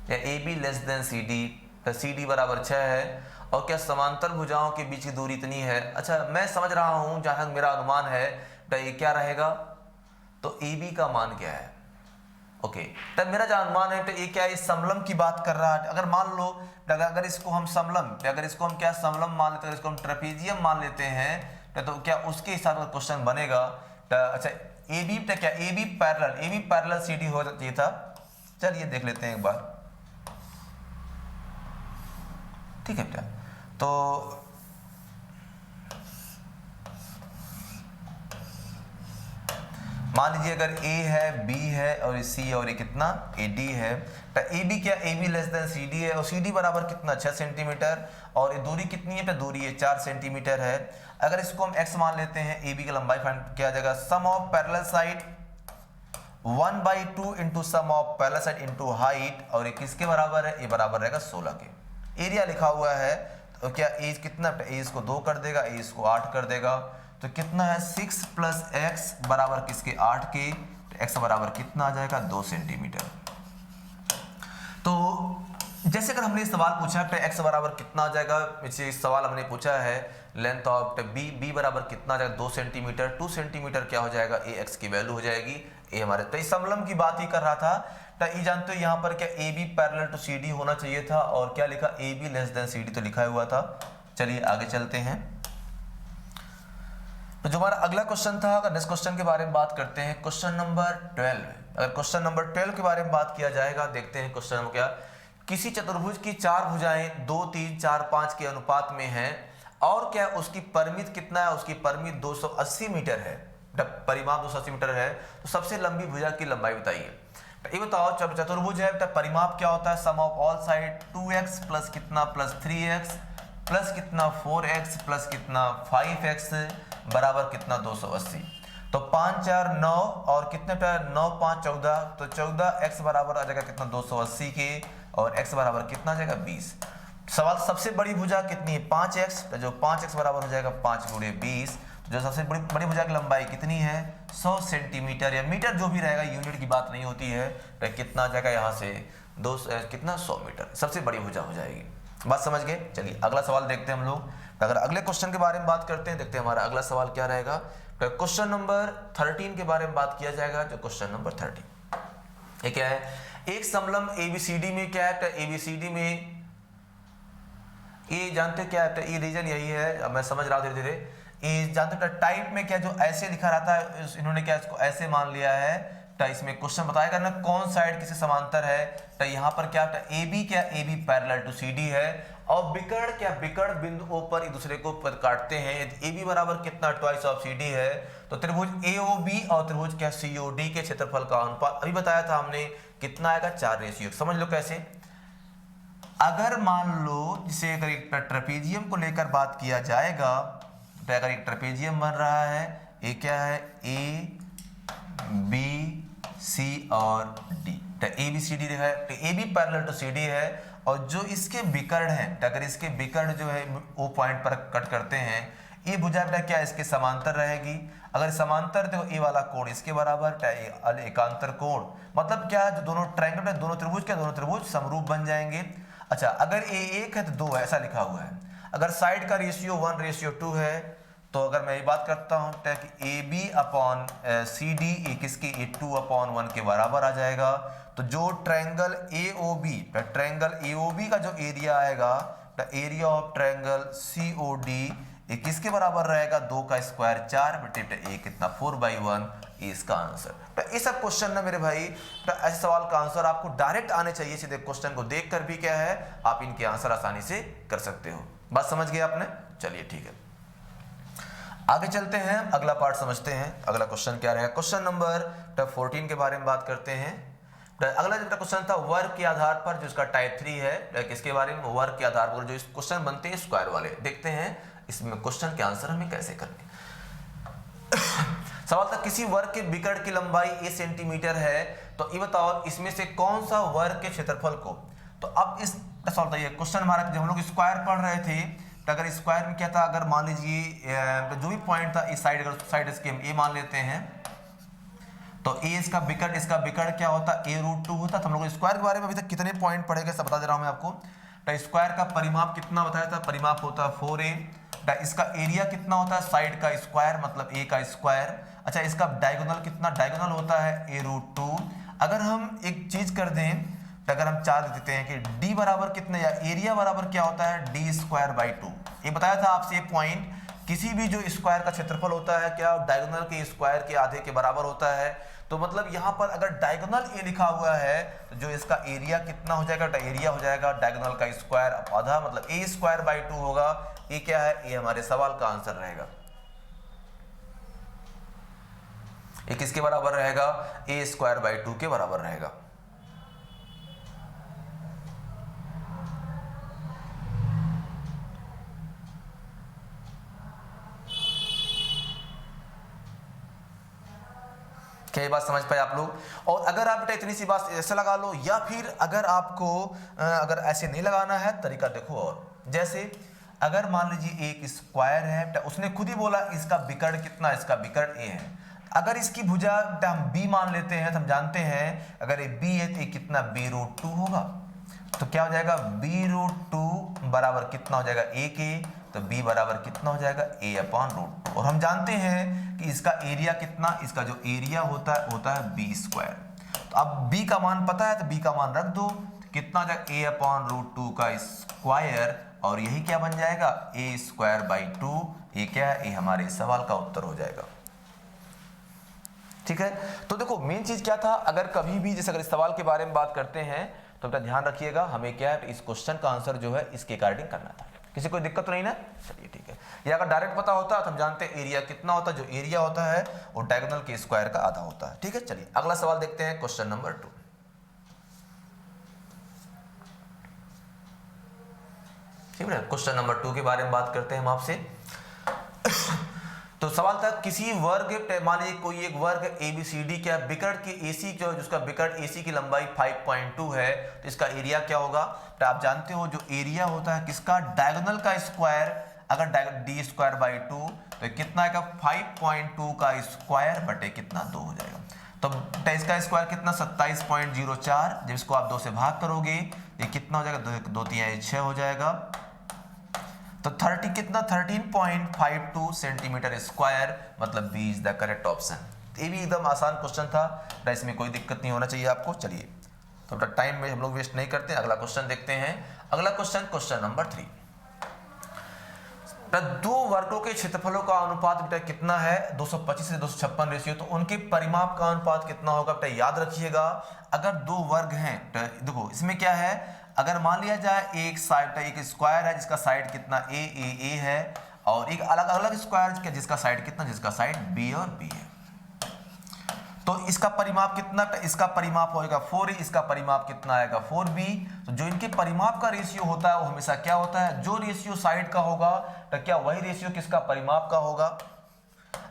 या AB लेस देन CD, तो CD बराबर 6 है, और क्या समांतर भुजाओं के बीच की दूरी इतनी है। अच्छा, मैं समझ रहा हूं, जहां तक मेरा अनुमान है, तो ये क्या रहेगा? तो AB का मान क्या है? ओके, तब मेरा जो अनुमान है, तो ये क्या है? इस समलंब की बात कर रहा है। अगर मान लो, अगर इसको हम समलंब, अगर इसको हम क्या समलंब मान लेते हैं, इसको हम ट्रेपेजियम मान लेते हैं, तो क्या उसके हिसाब से क्वेश्चन बनेगा। अच्छा, AB क्या? AB पैरेलल CD हो चाहिए था। चलिए देख लेते हैं एक बार। ठीक है बेटा, तो मान लीजिए अगर A है, B है और C और ये कितना AD है, तो AB क्या? AB लेस देन CD है, और CD बराबर कितना? 6 सेंटीमीटर, और ये दूरी कितनी है? तो दूरी है 4 सेंटीमीटर है। अगर इसको हम x मान लेते हैं, AB की लंबाई फाइंड किया जाएगा, sum of parallel side 1/2 into sum of parallel side into height, और ये किसके बराबर है? ये बराबर रहेगा 16 के। एरिया लिखा हुआ है, तो क्या A कितना? A इसको 2 कर देगा, A इसको 8 कर देगा, तो कितना है? 6 + x बराबर किसके? 8 के। तो x बराबर कितना आ जाएगा? 2 सेंटीमीटर। तो जैसे अगर हमने सवाल पूछा तो x बराबर कितना आ जाएगा, इस सवाल हमने पूछा है लेंथ ऑफ b बराबर कितना आ जाएगा? 2 सेंटीमीटर। 2 सेंटीमीटर क्या हो जाएगा? ax की वैल्यू हो जाएगी। ए हमारे तो इस समलंब की बात ही कर रहा था। तो ये जानते हो यहाँ पर क्या AB पैरेलल टू CD होना चाहिए था, और क्या लिखा? AB लेस देन CD तो लिखा हुआ था। चलिए आगे चलते हैं, तो जो हमारा अगला क्वेश्चन था, अगर नेक्स्ट क्वेश्चन के बारे में बात करते हैं, क्वेश्चन नंबर 12। अगर क्वेश्चन नंबर 12 के बारे में बात किया जाएगा, देखते हैं क्वेश्चन नंबर क्या। किसी चतुर्भुज की 4 भुजाएं 2, 3, 4, 5 के अनुपात में हैं, और क्या उसकी परिमित कितना है? उसकी परिमित 280 मीटर है, परिमाप 280 मीटर है। तो सबसे लंबी भुजा की लंबाई बताइए। ये बताओ, जब चतुर्भुज है तो परिमाप क्या होता है? Sum of all side 2x plus कितना? प्लस 3x प्लस कितना? 4x प्लस कितना? 5x बराबर कितना? 280। तो 5, 4, 9 और कितने पे? 9, 5, 14, तो 14x बराबर आ जाएगा कितना? 280 के, और x बराबर कितना आ जाएगा? 20। सवाल सबसे बड़ी भुजा कितनी है? 5x, तो जो 5x बराबर हो जाएगा 5 × 20। जो सबसे बड़ी भुजा की लंबाई कितनी है? 100 सेंटीमीटर या मीटर, जो भी रहेगा, यूनिट की बात नहीं होती है। तो कितना आ जाएगा यहाँ से? कितना? 100 मीटर सबसे बड़ी भुजा हो जाएगी। बात समझ गए? चलिए अगला सवाल देखते हैं हम लोग। अगर अगले क्वेश्चन के बारे में बात करते हैं, देखते हैं हमारा अगला सवाल क्या रहेगा। तो क्वेश्चन नंबर 13 के बारे में बात किया जाएगा। जो क्वेश्चन नंबर 13 ये क्या है? एक समलंब ABCD में क्या है? तो ABCD में ये जानते क्या है? तो ये रीजन यही है, अब मैं समझ रहा हूँ धीरे धीरे। ये जानते टाइप में क्या, जो ऐसे लिखा रहता है, इन्होंने क्या इसको ऐसे मान लिया है तो इसमें क्वेश्चन बताया करना कौन साइड किसे समांतर है। तो यहाँ पर क्या ए बी, क्या A B parallel to C D है, और बिकर्ण क्या बिकर्ण बिंदुओं पर एक दूसरे को काटते हैं। यदि ए बी बराबर कितना ट्वाइस ऑफ सी डी है, तो त्रिभुज ए ओ बी और त्रिभुज क्या सी ओ डी के क्षेत्रफल का अनुपात अभी बताया था हमने कितना आएगा 4:1। समझ लो कैसे, अगर मान लो जिसे अगर एक ट्रेपेजियम को लेकर बात किया जाएगा, तो अगर एक ट्रेपेजियम बन रहा है, ए क्या है ए बी सी और डी, तो ए बी सी डी है, तो A B parallel to C D है, और जो इसके विकर्ण है, तो अगर इसके विकर्ण जो है ओ पॉइंट पर कट करते हैं, ये भुजा बेटा क्या इसके समांतर रहेगी। अगर समांतर तो ए वाला कोण इसके बराबर, एकांतर कोण मतलब क्या, जो दोनों ट्रायंगल में दोनों त्रिभुज समरूप बन जाएंगे। अच्छा, अगर ए 1 है तो 2 है, ऐसा लिखा हुआ है। अगर साइड का रेशियो 1:2 है, तो अगर मैं ये बात करता हूं कि A B upon C D किसकी 2/1 के बराबर आ जाएगा। तो जो ट्रायंगल ए ओ बी का जो एरिया आएगा, area of triangle C O D किसके बराबर रहेगा, 2 का स्क्वायर 4 बटे ए कितना 4/1, इसका आंसर। तो ये सब क्वेश्चन ना मेरे भाई, तो ऐसे सवाल का आंसर आपको डायरेक्ट आने चाहिए, सीधे क्वेश्चन को देखकर भी क्या है आप इनके आंसर आसानी से कर सकते हो। बात समझ गए आपने, चलिए ठीक है, आगे चलते हैं, अगला पार्ट समझते हैं। अगला क्वेश्चन क्या रहेगा, क्वेश्चन नंबर 14 के बारे में बात करते हैं। अगला जो क्वेश्चन था वर्ग के आधार पर, जो इसका टाइप 3 है, किसके बारे में, वर्ग के आधार पर जो क्वेश्चन बनते हैं स्क्वायर वाले। देखते हैं इसमें क्वेश्चन के आंसर हमें कैसे करने। सवाल था किसी वर्ग के विकर्ण की लंबाई a सेंटीमीटर है, तो ये बताओ इसमें से कौन सा वर्ग के क्षेत्रफल को। तो अब इस सवाल था, ये क्वेश्चन हमारा जब हम लोग स्क्वायर पढ़ रहे थे, तो अगर स्क्वायर में क्या था, अगर मान लीजिए जो भी पॉइंट था इस साइड, अगर साइड इसके हम ए मान लेते हैं, तो ए इसका विकर्ण क्या होता है a√2 होता। तो हम लोग स्क्वायर के बारे में अभी तक कितने पॉइंट पढ़े गए सब बता दे रहा हूं मैं आपको। तो स्क्वायर का परिमाप कितना बताया था, परिमाप होता है 4a। इसका एरिया कितना होता है, साइड का स्क्वायर मतलब a का स्क्वायर। अच्छा, इसका डायगोनल कितना, डायगोनल होता है a√2। अगर हम एक चीज कर दें, तो अगर हम 4 देते हैं कि d बराबर कितना, या एरिया बराबर क्या होता है d²/2। ये बताया था आपसे पॉइंट, किसी भी जो स्क्वायर का क्षेत्रफल होता है क्या डायगोनल के स्क्वायर के आधे के बराबर होता है। तो मतलब यहाँ पर अगर डायगोनल ए लिखा हुआ है, तो जो इसका एरिया कितना हो जाएगा, एरिया हो जाएगा डायगोनल का स्क्वायर आधा, मतलब a²/2 होगा। ये क्या है, ये हमारे सवाल का आंसर रहेगा। ये किसके बराबर रहेगा, a²/2 के बराबर रहेगा। क्या ये बात समझ पाए आप लोग। और अगर आप बेटा इतनी सी बात ऐसे लगा लो, या फिर अगर आपको अगर ऐसे नहीं लगाना है, तरीका देखो। और जैसे अगर मान लीजिए एक स्क्वायर है, तो उसने खुद ही बोला इसका विकर्ण कितना, इसका विकर्ण ए है। अगर इसकी भुजा हम b मान लेते हैं, तो हम जानते हैं अगर ये b है तो ये कितना b√2 होगा। तो क्या हो जाएगा, b√2 बराबर कितना हो जाएगा a के, तो b बराबर कितना हो जाएगा a/√2। और हम जानते हैं कि इसका एरिया कितना, इसका जो एरिया होता है b²। तो अब b का मान पता है, तो b का मान रख दो, कितना हो जाएगा a/√2 का स्क्वायर, और यही क्या बन जाएगा a²/2। ये क्या है, ये हमारे सवाल का उत्तर हो जाएगा। ठीक है, तो देखो मेन चीज क्या था, अगर कभी भी जैसे अगर इस सवाल के बारे में बात करते हैं, तो बेटा ध्यान रखिएगा, हमें क्या है इस क्वेश्चन का आंसर जो है इसके अकॉर्डिंग करना था। किसी कोई दिक्कत तो नहीं ना, चलिए ठीक है। या अगर डायरेक्ट पता होता तो हम जानते हैं एरिया कितना होता है, जो एरिया होता है वो डायगोनल के स्क्वायर का आधा होता है। ठीक है, चलिए अगला सवाल देखते हैं, क्वेश्चन नंबर 2। ठीक है, क्वेश्चन नंबर 2 के बारे में बात करते हैं हम आपसे। तो सवाल था किसी वर्ग, मान लीजिए कोई एक वर्ग ABCD क्या विकर्ण के AC जो जिसका विकर्ण AC की लंबाई 5.2 है, तो इसका एरिया क्या होगा। तो आप जानते हो जो एरिया होता है किसका, डायगोनल का स्क्वायर, अगर d²/2 तो कितना आएगा 5.2 का स्क्वायर बटे कितना 2 हो जाएगा। तो इसका स्क्वायर कितना 27.04, जब इसको आप 2 से भाग करोगे ये कितना हो जाएगा, 2 3 6 हो जाएगा। तो 30 कितना 13.52 सेंटीमीटर स्क्वायर, मतलब B is the correct option. ये भी एकदम आसान क्वेश्चन था, इसमें कोई दिक्कत नहीं होना चाहिए आपको। चलिए तो टाइम में हम लोग वेस्ट नहीं करते, अगला क्वेश्चन देखते हैं। अगला क्वेश्चन, क्वेश्चन नंबर 3। तो दो वर्गों के क्षेत्रफलों का अनुपात बेटा कितना है 225 से 256 रेशियो, तो उनके परिमाप का अनुपात कितना होगा बेटा याद रखिएगा। अगर दो वर्ग हैं तो देखो इसमें क्या है, अगर मान लिया जाए एक साइड एक स्क्वायर है जिसका साइड कितना ए है, और एक अलग अलग स्क्वायर जिसका साइड कितना, जिसका साइड बी और बी है, तो इसका परिमाप कितना, इसका परिमाप होगा 4a, इसका परिमाप कितना आएगा 4b। तो जो इनके परिमाप का रेशियो होता है वो हमेशा क्या होता है, जो रेशियो साइड का होगा तो क्या वही रेशियो किसका परिमाप का होगा।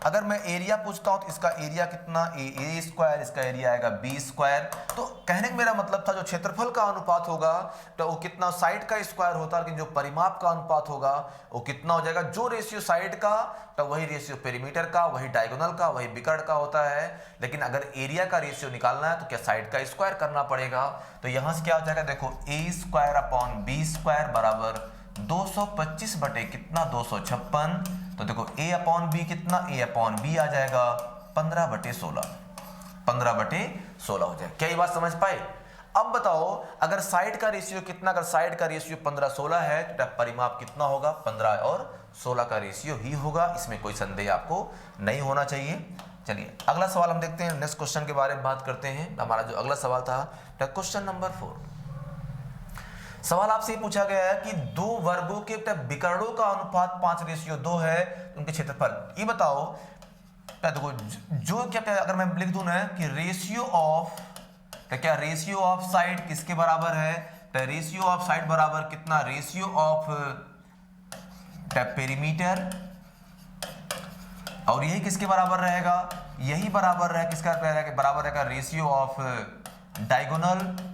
अगर मैं एरिया पूछता हूं तो इसका एरिया कितना ए स्क्वायर, इसका एरिया आएगा बी स्क्वायर। तो कहने का मेरा मतलब था जो क्षेत्रफल का अनुपात होगा तो वो कितना साइड का स्क्वायर होता है, लेकिन जो परिमाप का अनुपात होगा वो कितना हो जाएगा, जो रेशियो साइड का तो वही रेशियो पेरीमीटर का, वही डायगोनल का, वही विकर्ण का होता है। लेकिन अगर एरिया का रेशियो निकालना है तो क्या साइड का स्क्वायर करना पड़ेगा। तो यहां से क्या हो जाएगा, देखो ए स्क्वायर अपॉन बी स्क्वायर बराबर 225 बटे कितना 256। तो देखो a अपॉन बी कितना, a अपॉन बी आ जाएगा 15 बटे 16, 15 बटे 16 हो जाएगा। क्या ये बात समझ पाए। अब बताओ अगर साइड का रेशियो कितना, अगर साइड का रेशियो 15-16 है तो परिमाप कितना होगा, 15 और 16 का रेशियो ही होगा, इसमें कोई संदेह आपको नहीं होना चाहिए। चलिए अगला सवाल हम देखते हैं, नेक्स्ट क्वेश्चन के बारे में बात करते हैं। हमारा जो अगला सवाल था क्वेश्चन नंबर 4। सवाल आपसे ये पूछा गया है कि दो वर्गों के विकर्णों का अनुपात 5:2 है, उनके क्षेत्रफल ये बताओ। देखो जो क्या अगर मैं लिख दूं ना कि रेशियो ऑफ, क्या रेशियो ऑफ साइड किसके बराबर है, तो रेशियो ऑफ साइड बराबर कितना, रेशियो ऑफ पेरीमीटर, और यही किसके बराबर रहेगा, यही बराबर रहे किसका बराबर रहेगा, रेशियो ऑफ डायगोनल,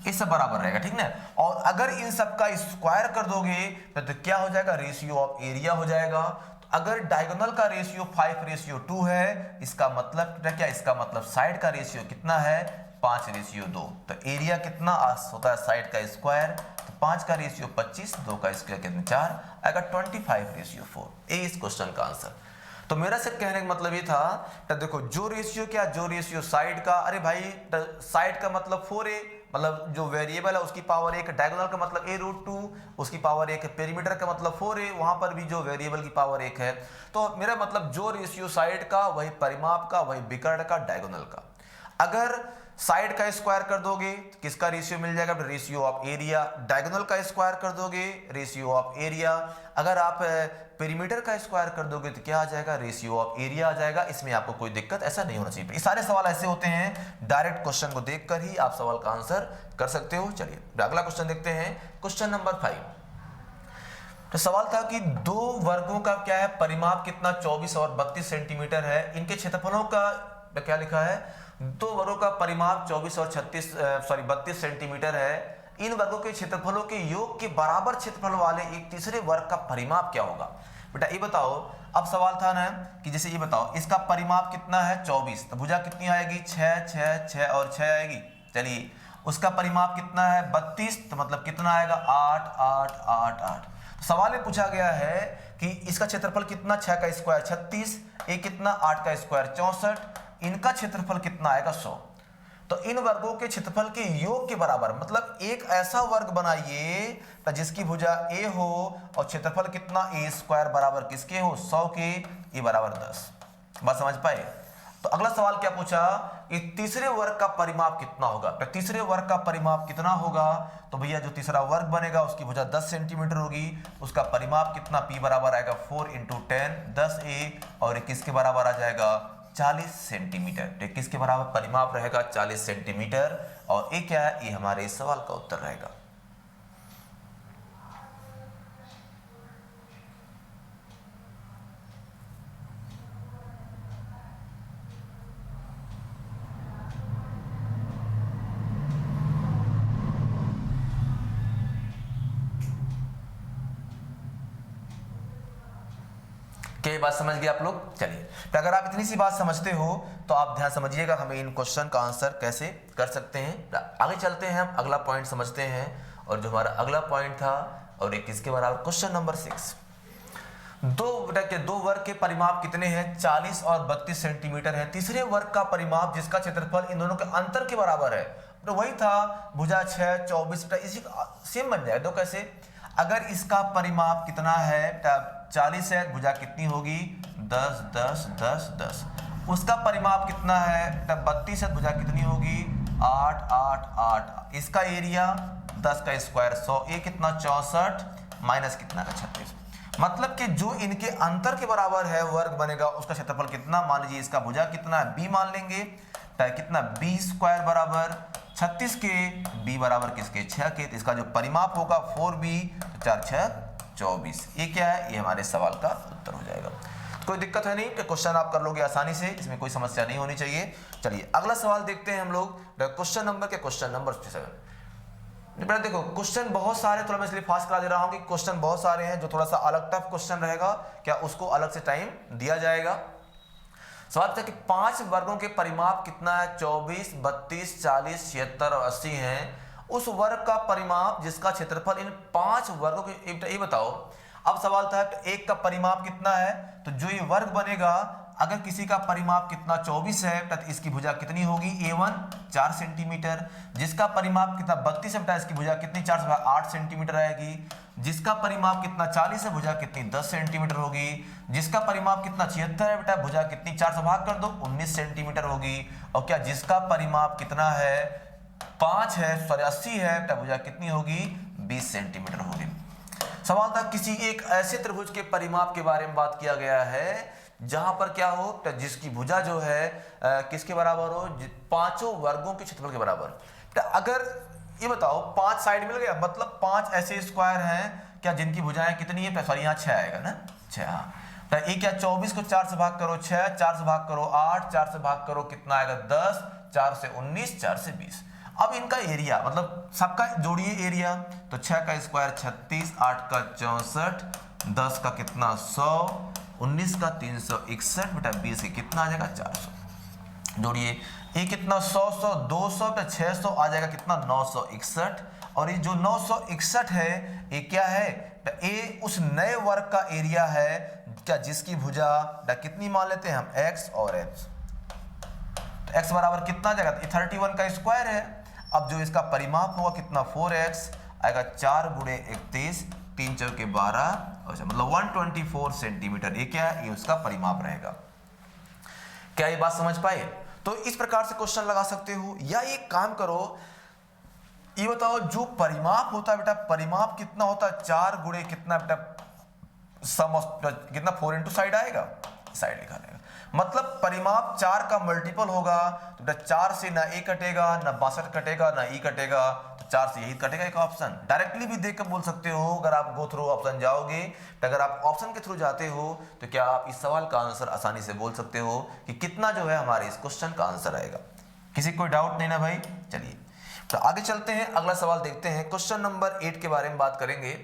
इस सब बराबर रहेगा, ठीक ना। और अगर इन सब का स्क्वायर कर दोगे तो क्या हो जाएगा, रेशियो ऑफ एरिया हो जाएगा। तो अगर डायगोनल का रेशियो 5:2 है, इसका मतलब क्या, इसका मतलब साइड का रेशियो कितना है 5:2। तो एरिया कितना होता है साइड का स्क्वायर, तो 5 का रेशियो 25, 2 का स्क्वायर कितना 4 आएगा, 25:4। ये इस क्वेश्चन का आंसर। तो मेरा सिर्फ कहने का मतलब ये था, तो देखो जो रेशियो क्या, जो रेशियो साइड का, अरे भाई साइड का मतलब 4a, मतलब जो वेरिएबल है उसकी पावर 1, डायगोनल का मतलब a√2, उसकी पावर 1, पेरीमीटर का मतलब 4a, वहां पर भी जो वेरिएबल की पावर 1 है। तो मेरा मतलब जो रेशियो साइड का वही परिमाप का, वही विकर्ण का, डायगोनल का। अगर साइड का स्क्वायर कर दोगे तो किसका रेशियो मिल जाएगा, रेशियो ऑफ एरिया। डायगोनल का स्क्वायर कर दोगे रेशियो ऑफ एरिया। अगर आप पेरीमीटर का स्क्वायर कर दोगे तो क्या आ जाएगा, रेशियो ऑफ एरिया आ जाएगा। इसमें आपको कोई दिक्कत ऐसा नहीं होना चाहिए। ये सारे सवाल ऐसे होते हैं, डायरेक्ट क्वेश्चन को देखकर ही आप सवाल का आंसर कर सकते हो। चलिए अगला क्वेश्चन देखते हैं, क्वेश्चन नंबर 5। तो सवाल था कि दो वर्गों का क्या है परिमाप कितना 24 और 32 सेंटीमीटर है, इनके क्षेत्रफलों का क्या लिखा है, दो वर्गों का परिमाप 24 और 32 सेंटीमीटर है। इन वर्गों के क्षेत्रफलों के योग के बराबर क्षेत्रफल वाले एक तीसरे वर्ग का परिमाप क्या होगा। बेटा ये बताओ, अब सवाल था ना कि जैसे ये बताओ इसका परिमाप कितना है 24, तो भुजा कितनी आएगी 6, 6, 6 और 6 आएगी। चलिए उसका परिमाप कितना है 32, तो मतलब कितना आएगा 8, 8, 8, 8। तो सवाल में पूछा गया है कि इसका क्षेत्रफल कितना, 6 का स्क्वायर 36, ये कितना 8 का स्क्वायर 64, इनका क्षेत्रफल कितना आएगा 100। तो इन वर्गों के क्षेत्रफल के योग के बराबर, मतलब एक ऐसा वर्ग बनाइए जिसकी भुजा a हो और क्षेत्रफल कितना a स्क्वायर बराबर किसके हो 100 के, a बराबर 10। बात समझ पाए। तो अगला सवाल क्या पूछा, कि तीसरे वर्ग का परिमाप कितना होगा। तो तीसरे वर्ग का परिमाप कितना होगा, तो भैया जो तीसरा वर्ग बनेगा उसकी भुजा 10 सेंटीमीटर होगी, उसका परिमाप कितना p बराबर आएगा 4 × 10, 10a, और 21 के बराबर आ जाएगा 40 सेंटीमीटर। तो 21 के बराबर परिमाप रहेगा 40 सेंटीमीटर, और ये क्या है, ये हमारे इस सवाल का उत्तर रहेगा। क्या ये बात समझ गए आप लोग। चलिए तो अगर आप इतनी सी बात समझते हो तो आप ध्यान समझिएगा हमें इन क्वेश्चन का आंसर कैसे कर सकते हैं। आगे चलते हैं, हम अगला पॉइंट समझते हैं, और जो हमारा अगला पॉइंट था और एक किसके बराबर, क्वेश्चन नंबर 6। दो वर्ग के परिमाप कितने हैं 40 और 32 सेंटीमीटर है। तीसरे वर्ग का परिमाप जिसका क्षेत्रफल इन दोनों के अंतर के बराबर है, तो वही था भुजा 6, 24, इसी सेम बन जाए। तो कैसे, अगर इसका परिमाप कितना है 40 है, भुजा कितनी होगी 10 10 10 10। उसका परिमाप कितना है 32 है, भुजा कितनी होगी 8 8 8। इसका एरिया 10 का स्क्वायर 100, ये कितना 64 माइनस कितना का 36। मतलब कि जो इनके अंतर के बराबर है वर्ग बनेगा, उसका क्षेत्रफल कितना, मान लीजिए इसका भुजा कितना है b मान लेंगे, कितना b स्क्वायर बराबर 36 के, b बराबर किसके 6 के, तो इसका जो परिमाप होगा 4b, तो 4 6 24। ये क्या है, ये हमारे सवाल का उत्तर हो जाएगा। कोई दिक्कत है नहीं कि क्वेश्चन आप कर लोगे आसानी से, इसमें कोई समस्या नहीं होनी चाहिए। चलिए अगला सवाल देखते हैं हम लोग, क्वेश्चन नंबर 7। बेटा देखो क्वेश्चन बहुत सारे, थोड़ा मैं इसलिए फास्ट करा दे रहा हूं कि क्वेश्चन बहुत सारे हैं, जो थोड़ा सा अलग टफ क्वेश्चन रहेगा क्या उसको अलग से टाइम दिया जाएगा। सवाल था कि 5 वर्गों के परिमाप कितना है, 24 32 40 76 और 80 हैं। उस वर्ग का परिमाप जिसका क्षेत्रफल इन 5 वर्गों के, ये बताओ। अब सवाल था एक का परिमाप कितना है, तो जो ये वर्ग बनेगा, अगर किसी का परिमाप कितना 24 है तो इसकी भुजा कितनी होगी a1 4 सेंटीमीटर। जिसका परिमाप कितना 32 है, इसकी भुजा कितनी 4 से 8 सेंटीमीटर आएगी। जिसका परिमाप कितना 40 है, भुजा कितनी 10 सेंटीमीटर होगी। जिसका परिमाप कितना 76 है बेटा, भुजा कितनी 4 से भाग कर दो 19 सेंटीमीटर होगी। और क्या जिसका परिमाप कितना है 5 है, सॉरी 80 है, भुजा कितनी होगी 20 सेंटीमीटर होगी। सवाल था किसी एक ऐसे त्रिभुज के परिमाप के बारे में बात किया गया है जहां पर क्या हो, जिसकी भुजा जो है किसके बराबर हो, 5 वर्गों के क्षेत्रफल के बराबर। अगर ये बताओ 5 साइड मिल गया, मतलब 5 ऐसे स्क्वायर हैं क्या जिनकी भुजाएं कितनी है, सॉरी यहाँ 6 आएगा ना 6। हाँ ये क्या 24 को 4 से भाग करो 6, 4 से भाग करो 8, 4 से भाग करो कितना आएगा 10, 4 से 19, 4 से 20। अब इनका एरिया मतलब सबका जोड़िए एरिया, तो 6 का स्क्वायर 36, 8 का 64, 10 का कितना 100, 19 का 361, बेटा 20 के कितना आ जाएगा 400। जोड़िए ये कितना 100 100 200 पे 600 आ जाएगा कितना 961। और ये जो 961 है ये क्या है, ये उस नए वर्ग का एरिया है क्या जिसकी भुजा कितनी मान लेते हैं हम x और x। तो x बराबर कितना आ जाएगा, 31 का स्क्वायर है। अब जो इसका परिमाप होगा कितना 4x आएगा, 4 गुणे 31, 3 चौके 12, मतलब 124 सेंटीमीटर। ये क्या है, ये उसका परिमाप रहेगा। क्या ये बात समझ पाए? तो इस प्रकार से क्वेश्चन लगा सकते हो, या एक काम करो, ये बताओ जो परिमाप होता है बेटा, परिमाप कितना होता है 4 गुणे कितना बेटा सम कितना 4 इंटू साइड आएगा, साइड लिखा जाएगा। मतलब परिमाप 4 का मल्टीपल होगा तो बेटा 4 से ना a कटेगा ना 62 कटेगा ना e कटेगा, तो 4 से यही कटेगा एक ऑप्शन। डायरेक्टली भी देख कर बोल सकते हो, अगर आप गो थ्रू ऑप्शन जाओगे, तो अगर आप ऑप्शन के थ्रू जाते हो तो क्या आप इस सवाल का आंसर आसानी से बोल सकते हो कि कितना जो है हमारे इस क्वेश्चन का आंसर आएगा। किसी कोई डाउट नहीं ना भाई? चलिए तो आगे चलते हैं, अगला सवाल देखते हैं। क्वेश्चन नंबर 8 के बारे में बात करेंगे।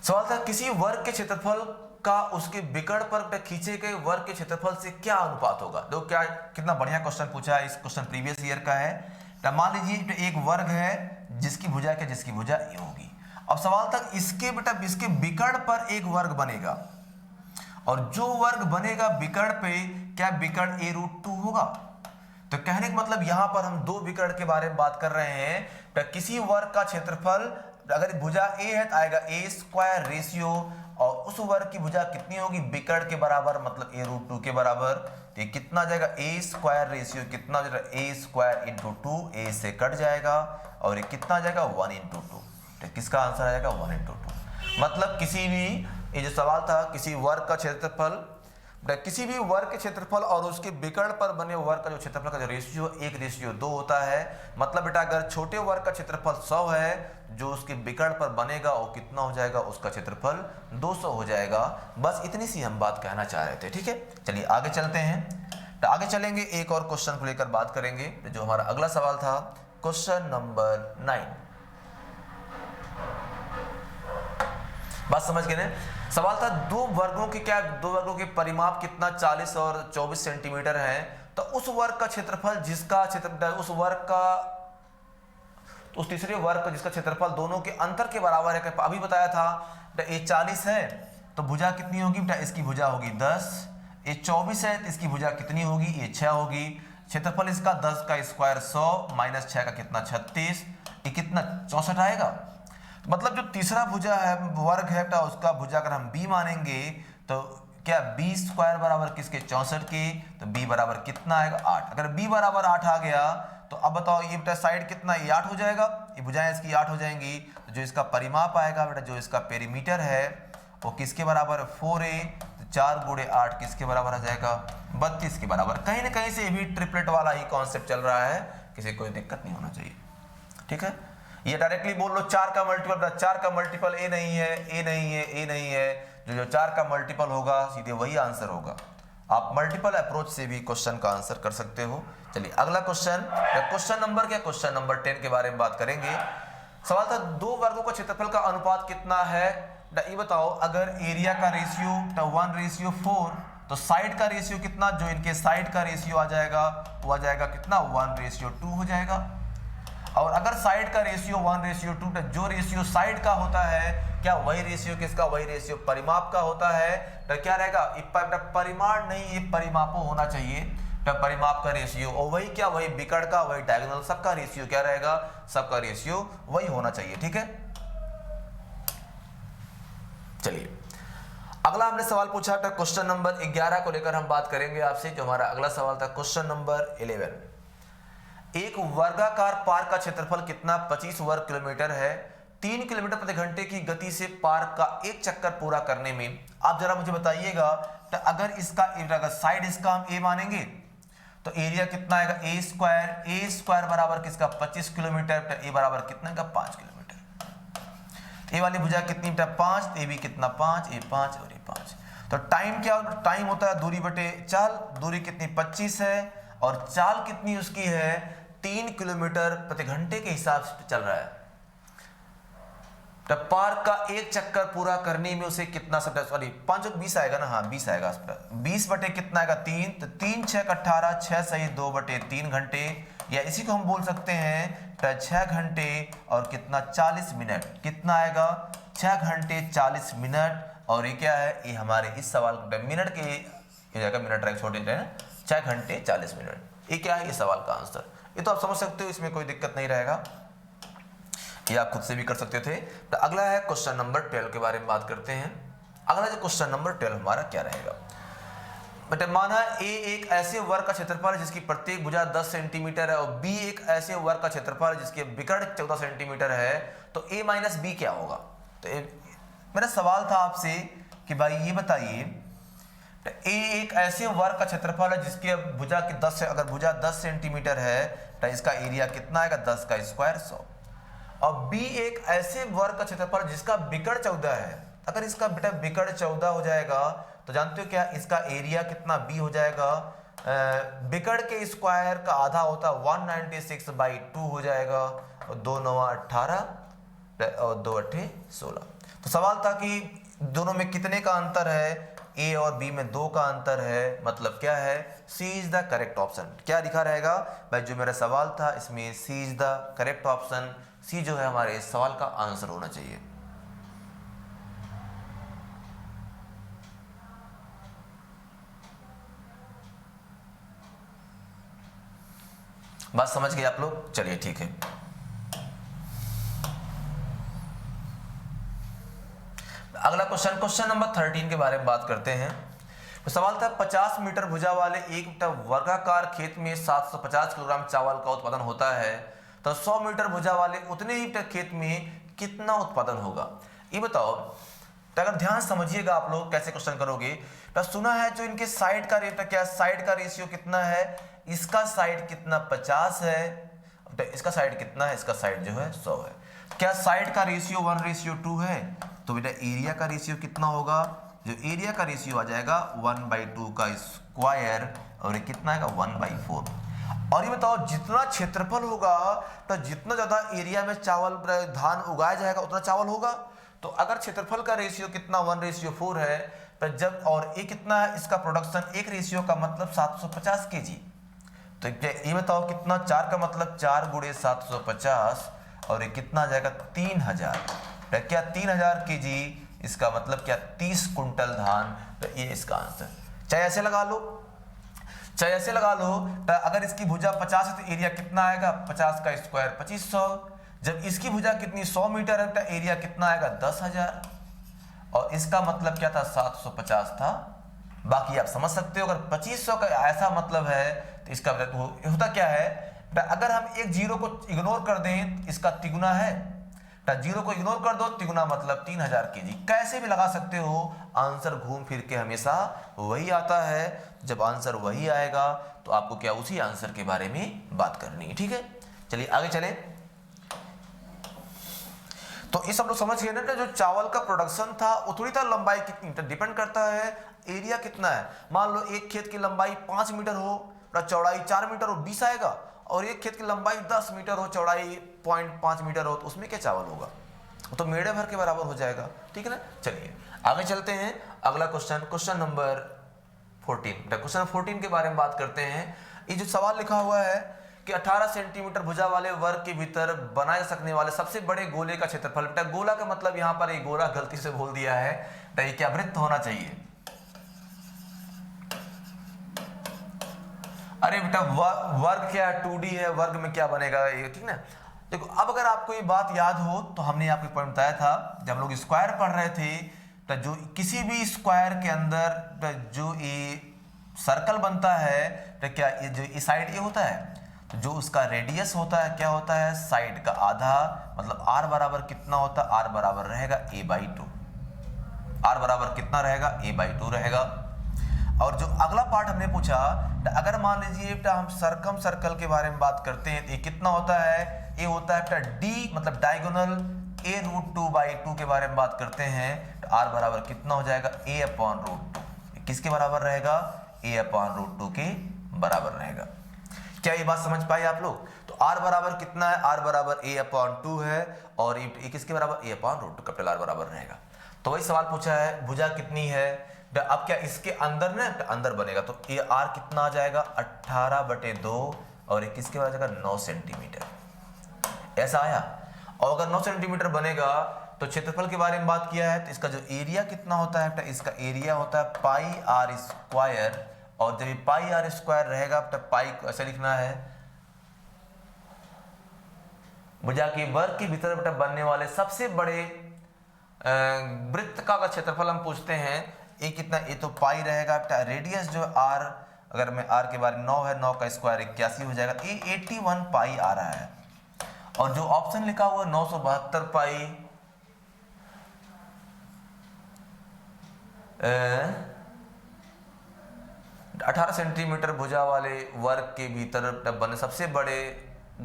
सवाल था किसी वर्ग के क्षेत्रफल का उसके विकर्ण पर खींचे गए वर्ग के क्षेत्रफल से क्या अनुपात होगा। देखो क्या कितना बढ़िया क्वेश्चन पूछा है, इस क्वेश्चन प्रीवियस ईयर का है। मान लीजिए एक वर्ग है जिसकी भुजा क्या, जिसकी भुजा ए होगी। अब सवाल था इसके बेटा इसके विकर्ण पर एक वर्ग बनेगा, और जो वर्ग बनेगा विकर्ण पे क्या विकर्ण a√2 होगा। तो कहने का मतलब यहां पर हम दो विकर्ण के बारे में बात कर रहे हैं। तो किसी वर्ग का क्षेत्रफल अगर भुजा a है तो आएगा a² रेशियो, और उस वर्ग की भुजा कितनी होगी विकर्ण के बराबर, मतलब a√2 के बराबर। तो ये कितना जाएगा a² रेशियो कितना हो जाएगा a² इंटू 2, a से कट जाएगा, और ये कितना जाएगा 1 इंटू 2। तो किसका आंसर आ जाएगा 1 इंटू 2। मतलब किसी भी, ये जो सवाल था किसी वर्ग का क्षेत्रफल, किसी भी वर्ग के क्षेत्रफल और उसके विकर्ण पर बने वर्ग का जो क्षेत्रफल का जो रेशियो 1:2 होता है। मतलब बेटा अगर छोटे वर्ग का क्षेत्रफल 100 है, जो उसके विकर्ण पर बनेगा वो कितना हो जाएगा, उसका क्षेत्रफल 200 हो जाएगा। बस इतनी सी हम बात कहना चाह रहे थे, ठीक है। चलिए आगे चलते हैं, तो आगे चलेंगे एक और क्वेश्चन को लेकर बात करेंगे। जो हमारा अगला सवाल था क्वेश्चन नंबर 9। बात समझ गए ना? सवाल था दो वर्गों के परिमाप कितना 40 और 24 सेंटीमीटर है। तो उस वर्ग का क्षेत्रफल जिसका क्षेत्रफल उस वर्ग का, तो उस तीसरे वर्ग का जिसका क्षेत्रफल दोनों के अंतर के बराबर है। अभी बताया था ये 40 है तो भुजा कितनी होगी बेटा, इसकी भुजा होगी 10। ये 24 है तो इसकी भुजा कितनी होगी, ये 6 होगी। क्षेत्रफल इसका 10 का स्क्वायर 100 माइनस 6 का कितना 36, ये कितना 64 आएगा। मतलब जो तीसरा भुजा है वर्ग है तो उसका भुजा अगर हम b मानेंगे तो क्या b स्क्वायर बराबर किसके 64 के, तो b बराबर कितना आएगा 8। अगर b बराबर 8 आ गया तो अब बताओ ये बेटा साइड कितना, ये 8 हो जाएगा, ये भुजाएं इसकी 8 हो जाएंगी। तो जो इसका परिमाप आएगा बेटा, जो इसका पेरीमीटर है वो किसके बराबर है 4a, तो 4 गुणे 8 किसके बराबर आ जाएगा 32 के बराबर। कहीं ना कहीं से भी ट्रिपलेट वाला ही कॉन्सेप्ट चल रहा है, किसी कोई दिक्कत नहीं होना चाहिए, ठीक है। ये डायरेक्टली बोल लो 4 का मल्टीपल, 4 का मल्टीपल a नहीं है, a नहीं है, a नहीं है, जो 4 का मल्टीपल होगा सीधे वही आंसर होगा। आप मल्टीपल अप्रोच से भी क्वेश्चन का आंसर कर सकते हो। चलिए अगला क्वेश्चन, क्वेश्चन नंबर क्या, क्वेश्चन नंबर 10 के बारे में बात करेंगे। सवाल था दो वर्गों का क्षेत्रफल का अनुपात कितना है। ये बताओ अगर एरिया का रेशियो 1:4 तो साइड का रेशियो कितना, जो इनके साइड का रेशियो आ जाएगा वो आ जाएगा कितना 1:2 हो जाएगा। और अगर साइड का रेशियो 1:2 तो जो रेशियो साइड का होता है क्या वही रेशियो किसका, वही रेशियो परिमाप का होता है। तो क्या रहेगा, परिमाण नहीं ये परिमापो होना चाहिए, तो परिमाप का रेशियो, और वही क्या, वही विकर्ण का, वही डायगोनल, सबका रेशियो क्या रहेगा, सबका रेशियो वही होना चाहिए, ठीक है। चलिए अगला हमने सवाल पूछा था क्वेश्चन नंबर 11 को लेकर हम बात करेंगे आपसे। जो हमारा अगला सवाल था क्वेश्चन नंबर 11। एक वर्गाकार पार्क का क्षेत्रफल कितना 25 वर्ग किलोमीटर है। 3 किलोमीटर प्रति घंटे की गति से पार्क का एक चक्कर पूरा करने में, आप जरा मुझे बताइएगा, तो अगर इसका अगर साइड इसका हम a मानेंगे तो एरिया कितना आएगा a स्क्वायर बराबर किसका 25 किलोमीटर, तो a बराबर कितना का 5 किलोमीटर। ए वाली भुजा कितनी बेटा 5, ए भी कितना 5, ए 5 और ए 5। तो टाइम क्या, टाइम होता है दूरी बटे चाल, दूरी कितनी 25 है और चाल कितनी उसकी है 3 किलोमीटर प्रति घंटे के हिसाब से चल रहा है। तो पार्क का एक चक्कर पूरा करने में उसे कितना समय, सॉरी 5 और 20 आएगा ना, हाँ 20 आएगा इस पर, 20 बटे कितना आएगा 3, तो 3 6 18, 6 सही 2 बटे 3 घंटे, या इसी को हम बोल सकते हैं 6 घंटे और कितना 40 मिनट, कितना आएगा 6 घंटे 40 मिनट। और ये क्या है, ये हमारे इस सवाल मिनट के ये जाएगा, मिनट रख छोटे हैं 6 घंटे 40 मिनट, ये क्या है ये सवाल का आंसर। ये तो आप समझ सकते हो, इसमें कोई दिक्कत नहीं रहेगा, ये आप खुद से भी कर सकते थे। तो अगला है क्वेश्चन नंबर 12 के बारे में बात करते हैं। अगला जो क्वेश्चन नंबर 12 हमारा क्या रहेगा, बेटा माना A एक ऐसे वर्ग का क्षेत्रफल है जिसकी प्रत्येक भुजा 10 सेंटीमीटर है और B एक ऐसे वर्ग का क्षेत्रफल है जिसके विकर्ण 14 सेंटीमीटर है, तो A माइनस B क्या होगा। तो मेरा सवाल था आपसे कि भाई ये बताइए, तो A एक ऐसे वर्ग का क्षेत्रफल है जिसके भुजा की 10 से, अगर भुजा 10 सेंटीमीटर है तो इसका एरिया कितना आएगा 10 का स्क्वायर 100। और B एक ऐसे वर्ग का क्षेत्रफल जिसका विकर्ण 14 है, अगर इसका बेटा विकर्ण 14 हो जाएगा तो जानते हो क्या इसका एरिया कितना B हो जाएगा, विकर्ण के स्क्वायर का आधा होता है 196/2 हो जाएगा, और 2 9 18 और 2 8 16। तो सवाल था कि दोनों में कितने का अंतर है, A और B में 2 का अंतर है, मतलब क्या है C is the correct option. क्या लिखा रहेगा भाई, जो मेरा सवाल था इसमें C is the correct option, C जो है हमारे इस सवाल का आंसर होना चाहिए। बात समझ गए आप लोग, चलिए ठीक है। अगला क्वेश्चन, क्वेश्चन नंबर 13 के बारे में बात करते हैं। तो सवाल था 50 मीटर भुजा वाले एक वर्गाकार खेत में 750 किलोग्राम चावल का उत्पादन होता है, तो 100 मीटर भुजा वाले उतने ही खेत में कितना उत्पादन होगा। ये बताओ, तो अगर ध्यान समझिएगा आप लोग कैसे क्वेश्चन करोगे। तो सुना है जो इनके साइड का रेट, क्या साइड का रेशियो कितना है, इसका साइड कितना 50 है, तो इसका साइड कितना है, इसका साइड जो है 100 है। क्या साइड का रेशियो 1:2 है, तो बेटा एरिया का रेशियो कितना होगा, जो एरिया का रेशियो आ जाएगा 1/2 का स्क्वायर, और ये कितना आएगा 1/4। और ये बताओ जितना क्षेत्रफल होगा तो जितना ज्यादा एरिया में चावल धान उगाया जाएगा उतना चावल होगा। तो अगर क्षेत्रफल का रेशियो कितना 1:4 है, तो जब और ये कितना है इसका प्रोडक्शन, एक रेशियो का मतलब 750 kg। तो ये बताओ कितना, 4 का मतलब 4 × 750, और ये कितना आ जाएगा 3000। तो क्या 3000 kg, इसका मतलब क्या 30 कुंटल धान। तो ये इसका आंसर, चाहे ऐसे लगा लो चाहे ऐसे लगा लो। तो अगर इसकी भुजा 50 है तो एरिया कितना आएगा 50 का स्क्वायर 2500, जब इसकी भुजा कितनी 100 मीटर है, बेटा एरिया कितना आएगा 10,000, और इसका मतलब क्या था 750 था। बाकी आप समझ सकते हो, अगर 2500 का ऐसा मतलब है तो इसका होता क्या है, अगर हम एक जीरो को इग्नोर कर दें इसका तिगुना है, जीरो को इग्नोर कर दो, तिगुना मतलब 3000 केजी। कैसे भी लगा सकते हो, आंसर घूम फिर के हमेशा वही आता है। जब आंसर वही आएगा तो आपको क्या उसी आंसर के बारे में बात करनी है, ठीक है। चलिए आगे चले। तो इस सब लोग समझ गए ना, जो चावल का प्रोडक्शन था वो थोड़ी था लंबाई कितनी, डिपेंड करता है एरिया कितना है। मान लो एक खेत की लंबाई 5 मीटर हो, चौड़ाई 4 मीटर हो, 20 आएगा, और एक खेत की लंबाई 10 मीटर हो, चौड़ाई 0.5 मीटर हो, तो उसमें क्या चावल होगा, तो मेड़े भर के बराबर हो जाएगा, ठीक है ना। चलिए आगे चलते हैं। अगला क्वेश्चन नंबर 14। क्वेश्चन 14 के बारे में बात करते हैं। ये जो सवाल लिखा हुआ है कि 18 सेंटीमीटर भुजा वाले वर्ग के भीतर बनाए जा सकने वाले सबसे बड़े गोले का क्षेत्रफल। बेटा गोला का मतलब यहाँ पर ये गोला गलती से बोल दिया है, बेटा ये क्या वृत्त होना चाहिए। अरे बेटा वर्ग क्या 2D है, वर्ग में क्या बनेगा ये, ठीक ना। देखो अब अगर आपको ये बात याद हो तो हमने आपको पॉइंट बताया था जब हम लोग स्क्वायर पढ़ रहे थे, तो जो किसी भी स्क्वायर के अंदर जो ये सर्कल बनता है, तो क्या ये जो ये साइड ये होता है, तो जो उसका रेडियस होता है क्या होता है, साइड का आधा, मतलब r बराबर कितना होता है, r बराबर रहेगा a/2। r बराबर कितना रहेगा, a/2 रहेगा। और जो अगला पार्ट हमने पूछा, अगर मान लीजिए बेटा हम सरकम सर्कल के बारे में बात करते हैं, तो ये कितना होता है, ये होता है बेटा d मतलब डायगोनल a√2/2 के बारे में बात करते हैं, तो r बराबर कितना हो जाएगा, a/√2। किसके बराबर रहेगा, a/√2 के बराबर रहेगा। क्या ये बात समझ पाए आप लोग। तो r बराबर कितना है, r बराबर a/2 है, और ये किसके बराबर, a/√2, कैपिटल R बराबर रहेगा। तो वही सवाल पूछा है, भुजा कितनी है। अब क्या इसके अंदर ना अंदर बनेगा, तो ये r कितना आ जाएगा 18/2, और किसके बराबर आ जाएगा 9 सेंटीमीटर, ऐसा आया। और अगर 9 सेंटीमीटर बनेगा तो क्षेत्रफल के बारे में बात किया है, तो इसका जो एरिया कितना होता है, इसका एरिया होता है πr², और जब ये πr² रहेगा तो पाई को ऐसे लिखना है, भुजा के वर्ग के भीतर बेटा बनने वाले सबसे बड़े वृत्त का क्षेत्रफल हम पूछते हैं, ये कितना, ये तो पाई रहेगा बेटा, रेडियस जो r, अगर मैं r के बारे में 9 है, 9 का स्क्वायर 81 हो जाएगा, ये 81 पाई आ रहा है। और जो ऑप्शन लिखा हुआ 972 पाई 18 सेंटीमीटर भुजा वाले वर्ग के भीतर बने सबसे बड़े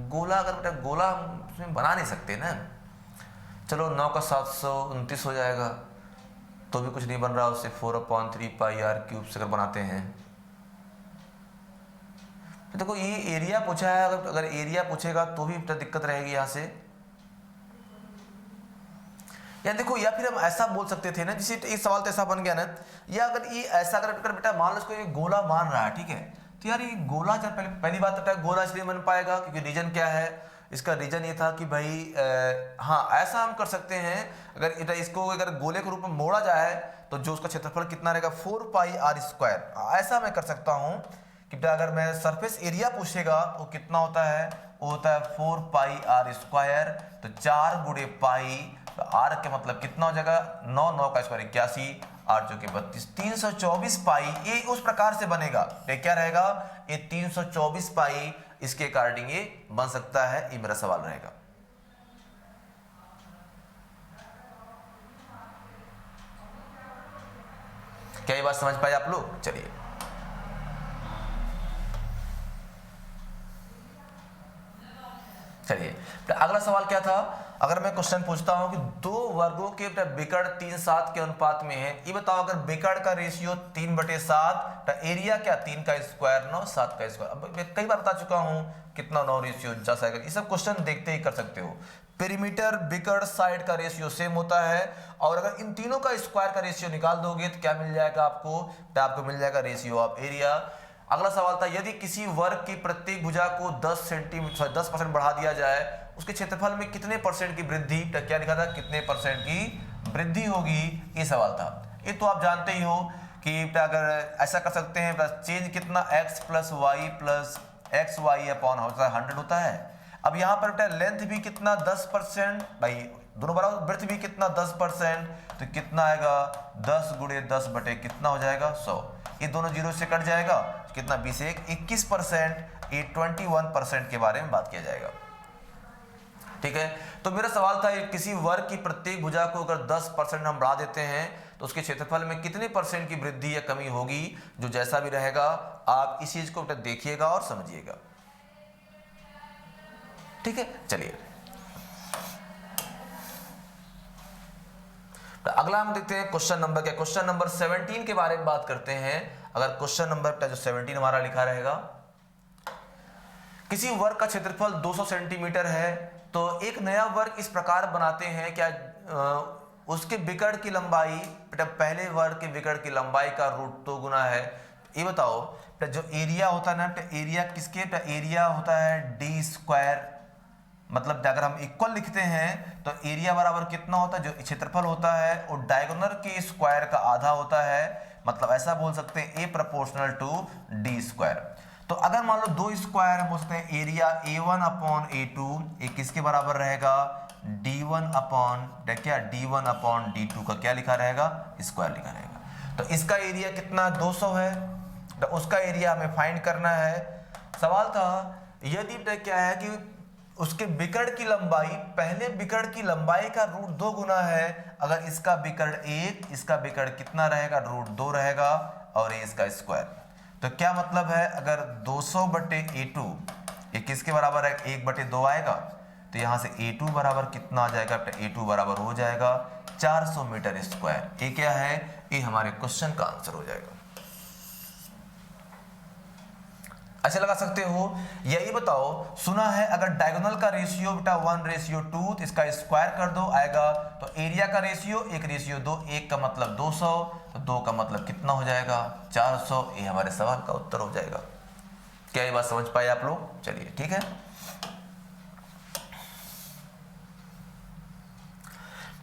गोला, अगर बेटा गोला उसमें बना नहीं सकते ना, चलो 9 का 729 हो जाएगा, तो भी कुछ नहीं बन रहा उससे, 4/3 पाई r³ से अगर बनाते हैं। तो देखो ये एरिया पूछा है, अगर एरिया पूछेगा तो भी दिक्कत रहेगी यहाँ से। या देखो, या फिर हम ऐसा बोल सकते थे ना, जैसे एक सवाल तो ऐसा बन गया ना, या अगर ये ऐसा कर बेटा मान लो इसको ये गोला मान रहा है, ठीक है, तो यार ये गोला, जब पहली बात बेटा गोला इसलिए बन पाएगा क्योंकि रीजन क्या है, इसका रीजन ये था कि भाई हाँ ऐसा हम कर सकते हैं, अगर इसको अगर गोले के रूप में मोड़ा जाए तो जो उसका क्षेत्रफल कितना रहेगा 4πr²। ऐसा मैं कर सकता हूँ कि अगर मैं सरफेस एरिया पूछेगा तो कितना होता है, वो होता है 4πr², तो 4 गुणे पाई, तो r के मतलब कितना हो जाएगा 9, 9 का स्क्वायर 81, 8 जो कि 32, 324 पाई। ये उस प्रकार से बनेगा, ये क्या रहेगा, ये 324 पाई, इसके अकॉर्डिंग ये बन सकता है, ये मेरा सवाल रहेगा। क्या ये बात समझ पाए आप लोग। चलिए तो अगला सवाल क्या था, अगर मैं क्वेश्चन पूछता हूं कि दो वर्गों के बिकड़ 3:7 के अनुपात में है, ये बताओ अगर बिकड़ का रेशियो 3/7, तो एरिया क्या 3 का स्क्वायर 9, 7 का स्क्वायर। अब मैं कई बार बता चुका हूं कितना 9 रेशियो 10 आएगा, ये सब क्वेश्चन देखते ही कर सकते हो। पेरीमीटर बिकड़ साइड का रेशियो सेम होता है, और अगर इन तीनों का स्क्वायर का रेशियो निकाल दोगे तो क्या मिल जाएगा आपको, तो आपको मिल जाएगा रेशियो ऑफ एरिया। अगला सवाल था, यदि किसी वर्ग की प्रत्येक भुजा को 10% बढ़ा दिया जाए, उसके क्षेत्रफल में कितने % की वृद्धि, तो क्या लिखा था, कितने % की वृद्धि होगी, ये सवाल था। ये तो आप जानते ही हो कि अगर ऐसा कर सकते हैं, चेंज कितना x + y + xy/100 होता है। अब यहाँ पर बेटा लेंथ भी कितना 10%, भाई दोनों बराबर, ब्रेथ भी कितना 10%, तो कितना आएगा 10 गुणे 10 बटे कितना हो जाएगा 100, ये दोनों जीरो से कट जाएगा, कितना 20 1 21%, ये 21% के बारे में बात किया जाएगा। ठीक है, तो मेरा सवाल था किसी वर्ग की प्रत्येक भुजा को अगर 10% हम बढ़ा देते हैं तो उसके क्षेत्रफल में कितने % की वृद्धि या कमी होगी। जो जैसा भी रहेगा आप इस चीज को देखिएगा और समझिएगा। ठीक है, चलिए तो अगला हम देखते हैं क्वेश्चन नंबर क्या, क्वेश्चन नंबर 17 के बारे में बात करते हैं। अगर क्वेश्चन नंबर जो 17 हमारा लिखा रहेगा, किसी वर्ग का क्षेत्रफल 200 सेंटीमीटर है तो एक नया वर्ग इस प्रकार बनाते हैं, क्या उसके विकर्ण की लंबाई पहले वर्ग के विकर्ण की लंबाई का √2 गुना है। ये बताओ जो एरिया होता है ना, एरिया किसके, एरिया होता है d², मतलब अगर हम इक्वल लिखते हैं तो एरिया बराबर कितना होता है, जो क्षेत्रफल होता है वो डायगोनल के स्क्वायर का आधा होता है, मतलब ऐसा बोल सकते हैं A प्रोपोर्शनल टू d²। तो अगर मान लो 2 स्क्वायर हम बोल सकते हैं एरिया A1/A2 ये किसके बराबर रहेगा, d1/d2 का क्या लिखा रहेगा, स्क्वायर लिखा रहेगा। तो इसका एरिया कितना 200 है, तो उसका एरिया हमें फाइंड करना है। सवाल था यदि क्या है कि उसके विकर्ण की लंबाई पहले विकर्ण की लंबाई का √2 गुना है, अगर इसका विकर्ण 1, इसका विकर्ण कितना रहेगा √2 रहेगा और ये इसका स्क्वायर, तो क्या मतलब है अगर 200/A2 ये किसके बराबर है 1/2 आएगा, तो यहां से A2 बराबर कितना आ जाएगा, A2 बराबर हो जाएगा 400 मीटर स्क्वायर। ये क्या है, ये हमारे क्वेश्चन का आंसर हो जाएगा। ऐसे लगा सकते हो। यही बताओ, सुना है अगर डायगोनल का रेशियो बेटा 1:2 तो इसका स्क्वायर कर दो आएगा, तो एरिया का रेशियो 1:2, 1 का मतलब 200, तो 2 का मतलब कितना हो जाएगा 400। ये हमारे सवाल का उत्तर हो जाएगा। क्या ये बात समझ पाए आप लोग? चलिए ठीक है।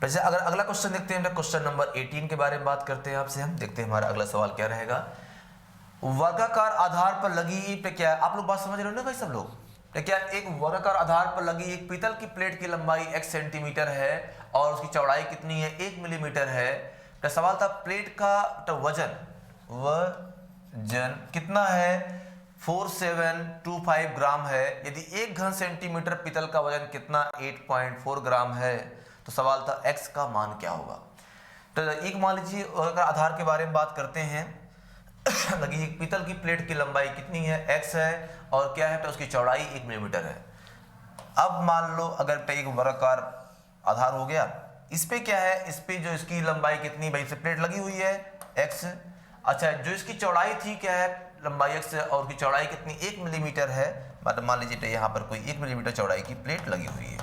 वैसे अगर अगला क्वेश्चन देखते हैं, क्वेश्चन नंबर 18 के बारे में बात करते हैं आपसे हम, देखते हैं हमारा अगला सवाल क्या रहेगा। वर्गाकार आधार पर लगी ईंट, क्या है आप लोग बात समझ रहे हो ना भाई सब लोग, क्या एक वर्गाकार आधार पर लगी एक पीतल की प्लेट की लंबाई x सेंटीमीटर है और उसकी चौड़ाई कितनी है 1 मिलीमीटर है। तो सवाल था प्लेट का तो वजन कितना है 4725 ग्राम है, यदि 1 घन सेंटीमीटर पीतल का वजन कितना 8.4 ग्राम है, तो सवाल था x का मान क्या होगा। तो एक मान लीजिए अगर आधार के बारे में बात करते हैं लगी एक पीतल की प्लेट की लंबाई कितनी है x है और क्या है तो उसकी चौड़ाई 1 मिलीमीटर है। अब मान लो अगर एक वर्गाकार आधार हो गया, इस पे क्या है, इस पे जो इसकी लंबाई कितनी, भाई से प्लेट लगी हुई है x, अच्छा जो इसकी चौड़ाई थी क्या है लंबाई x और उसकी चौड़ाई कितनी 1 मिलीमीटर है, मतलब मान लीजिए यहाँ पर कोई 1 मिलीमीटर चौड़ाई की प्लेट लगी हुई है।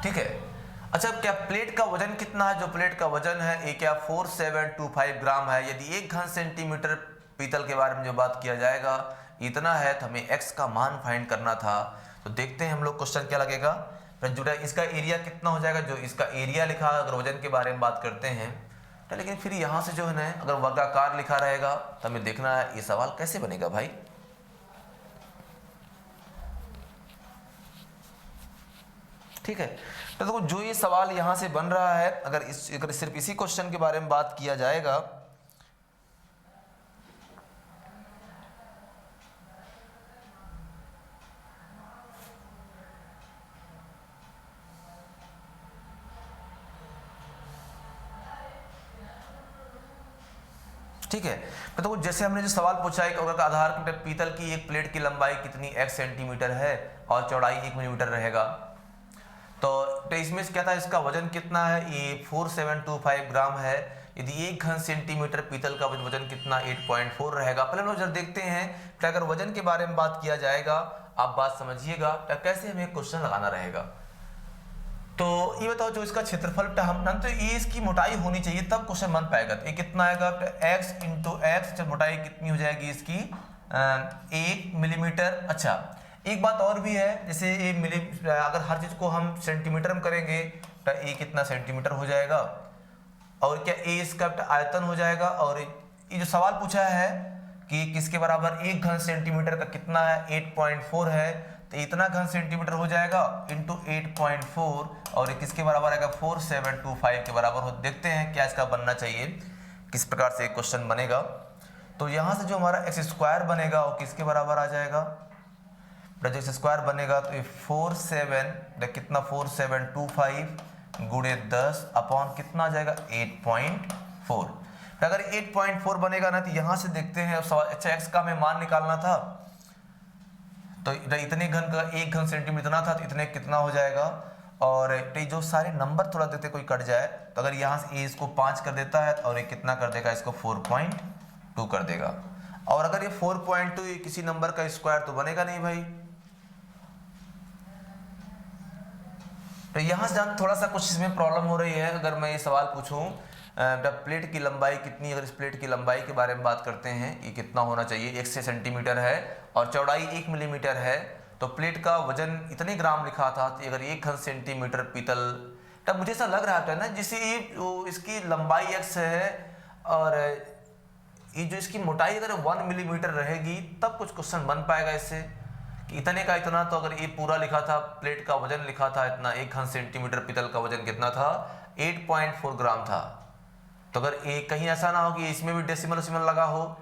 ठीक है, अच्छा क्या प्लेट का वजन कितना है, जो प्लेट का वजन है ये क्या 4725 ग्राम है। यदि 1 घन सेंटीमीटर पीतल के बारे में जो बात किया जाएगा इतना है, तो हमें x का मान फाइंड करना था। तो देखते हैं हम लोग क्वेश्चन क्या लगेगा। जुड़ा इसका एरिया कितना हो जाएगा, जो इसका एरिया लिखा अगर वजन के बारे में बात करते हैं तो, लेकिन फिर यहाँ से जो है ना अगर वर्गाकार लिखा रहेगा तो हमें देखना है ये सवाल कैसे बनेगा भाई। ठीक है, तो देखो जो ये सवाल यहाँ से बन रहा है, अगर सिर्फ इसी क्वेश्चन के बारे में बात किया जाएगा ठीक है, तो जैसे हमने जो सवाल पूछा है कि अगर आधार पीतल की एक प्लेट की लंबाई कितनी x सेंटीमीटर है और चौड़ाई 1 मिलीमीटर रहेगा, तो इसमें क्या था इसका वजन कितना है, ये 4725 ग्राम है। यदि 1 घन सेंटीमीटर पीतल का वजन कितना 8.4 रहेगा। पहले लोग जब देखते हैं कि अगर वजन के बारे में बात किया जाएगा, आप बात समझिएगा कैसे हमें क्वेश्चन लगाना रहेगा। तो ये बताओ जो इसका क्षेत्रफल हम तो ये इसकी मोटाई होनी चाहिए तब क्वेश्चन बन पाएगा। तो ये कितना आएगा x × x, मोटाई कितनी हो जाएगी इसकी 1 मिलीमीटर। अच्छा एक बात और भी है, जैसे अगर हर चीज को हम सेंटीमीटर में करेंगे तो ए कितना सेंटीमीटर हो जाएगा और क्या ए इसका आयतन हो जाएगा। और ये जो सवाल पूछा है कि किसके बराबर, एक घन सेंटीमीटर का कितना है, 8.4 है, तो इतना घन सेंटीमीटर हो जाएगा इंटू 8.4 और किसके बराबर आएगा 4725 के बराबर हो। देखते हैं क्या इसका बनना चाहिए, किस प्रकार से एक क्वेश्चन बनेगा। तो यहाँ से जो हमारा एक्स स्क्वायर बनेगा वो किसके बराबर आ जाएगा, जो एक्स स्क्वायर बनेगा तो ये 4725 गुणे 10 अपॉन कितना आ जाएगा 8.4। अगर 8.4 बनेगा ना तो यहाँ से देखते हैं, अच्छा एक्स का हमें मान निकालना था, तो इतने घन का एक घन सेंटीमीटर इतना था, तो इतने कितना हो जाएगा। और जो सारे नंबर थोड़ा देते कोई कट जाए, तो अगर यहाँ से इसको 5 कर देता है और ये कितना कर देगा, इसको 4.2 कर देगा। और अगर ये 4.2 किसी नंबर का स्क्वायर तो बनेगा नहीं भाई। तो यहाँ से थोड़ा सा कुछ इसमें प्रॉब्लम हो रही है। अगर मैं ये सवाल पूछूं प्लेट की लंबाई कितनी, अगर इस प्लेट की लंबाई के बारे में बात करते हैं, ये कितना होना चाहिए, 1 सेंटीमीटर है और चौड़ाई 1 मिलीमीटर है, तो प्लेट का वजन इतने ग्राम लिखा था, तो अगर 1 घन सेंटीमीटर पीतल, तब मुझे ऐसा लग रहा था ना जिसे इसकी लंबाई x है और ये जो इसकी मोटाई अगर 1 मिलीमीटर रहेगी तब कुछ क्वेश्चन बन पाएगा इससे कि इतने का इतना। तो अगर ये पूरा लिखा था, प्लेट का वजन लिखा था इतना, 1 घन सेंटीमीटर पीतल का वजन कितना था 8.4 ग्राम था, तो अगर ये कहीं ऐसा ना हो कि इसमें भी डेसिमल लगा हो,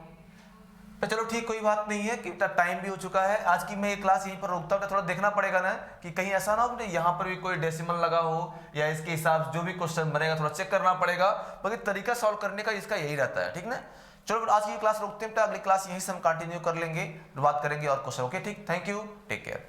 तो चलो ठीक, कोई बात नहीं है कि टाइम भी हो चुका है। आज की मैं ये क्लास यहीं पर रोकता हूँ, थोड़ा देखना पड़ेगा ना कि कहीं ऐसा ना हो कि यहाँ पर भी कोई डेसिमल लगा हो या इसके हिसाब जो भी क्वेश्चन बनेगा थोड़ा चेक करना पड़ेगा, बाकी तरीका सॉल्व करने का इसका यही रहता है, ठीक ना। चलो आज की क्लास रोकते हैं, तो अगली क्लास यहीं से हम कंटिन्यू कर लेंगे, बात करेंगे और क्वेश्चन। ओके ठीक, थैंक यू, टेक केयर।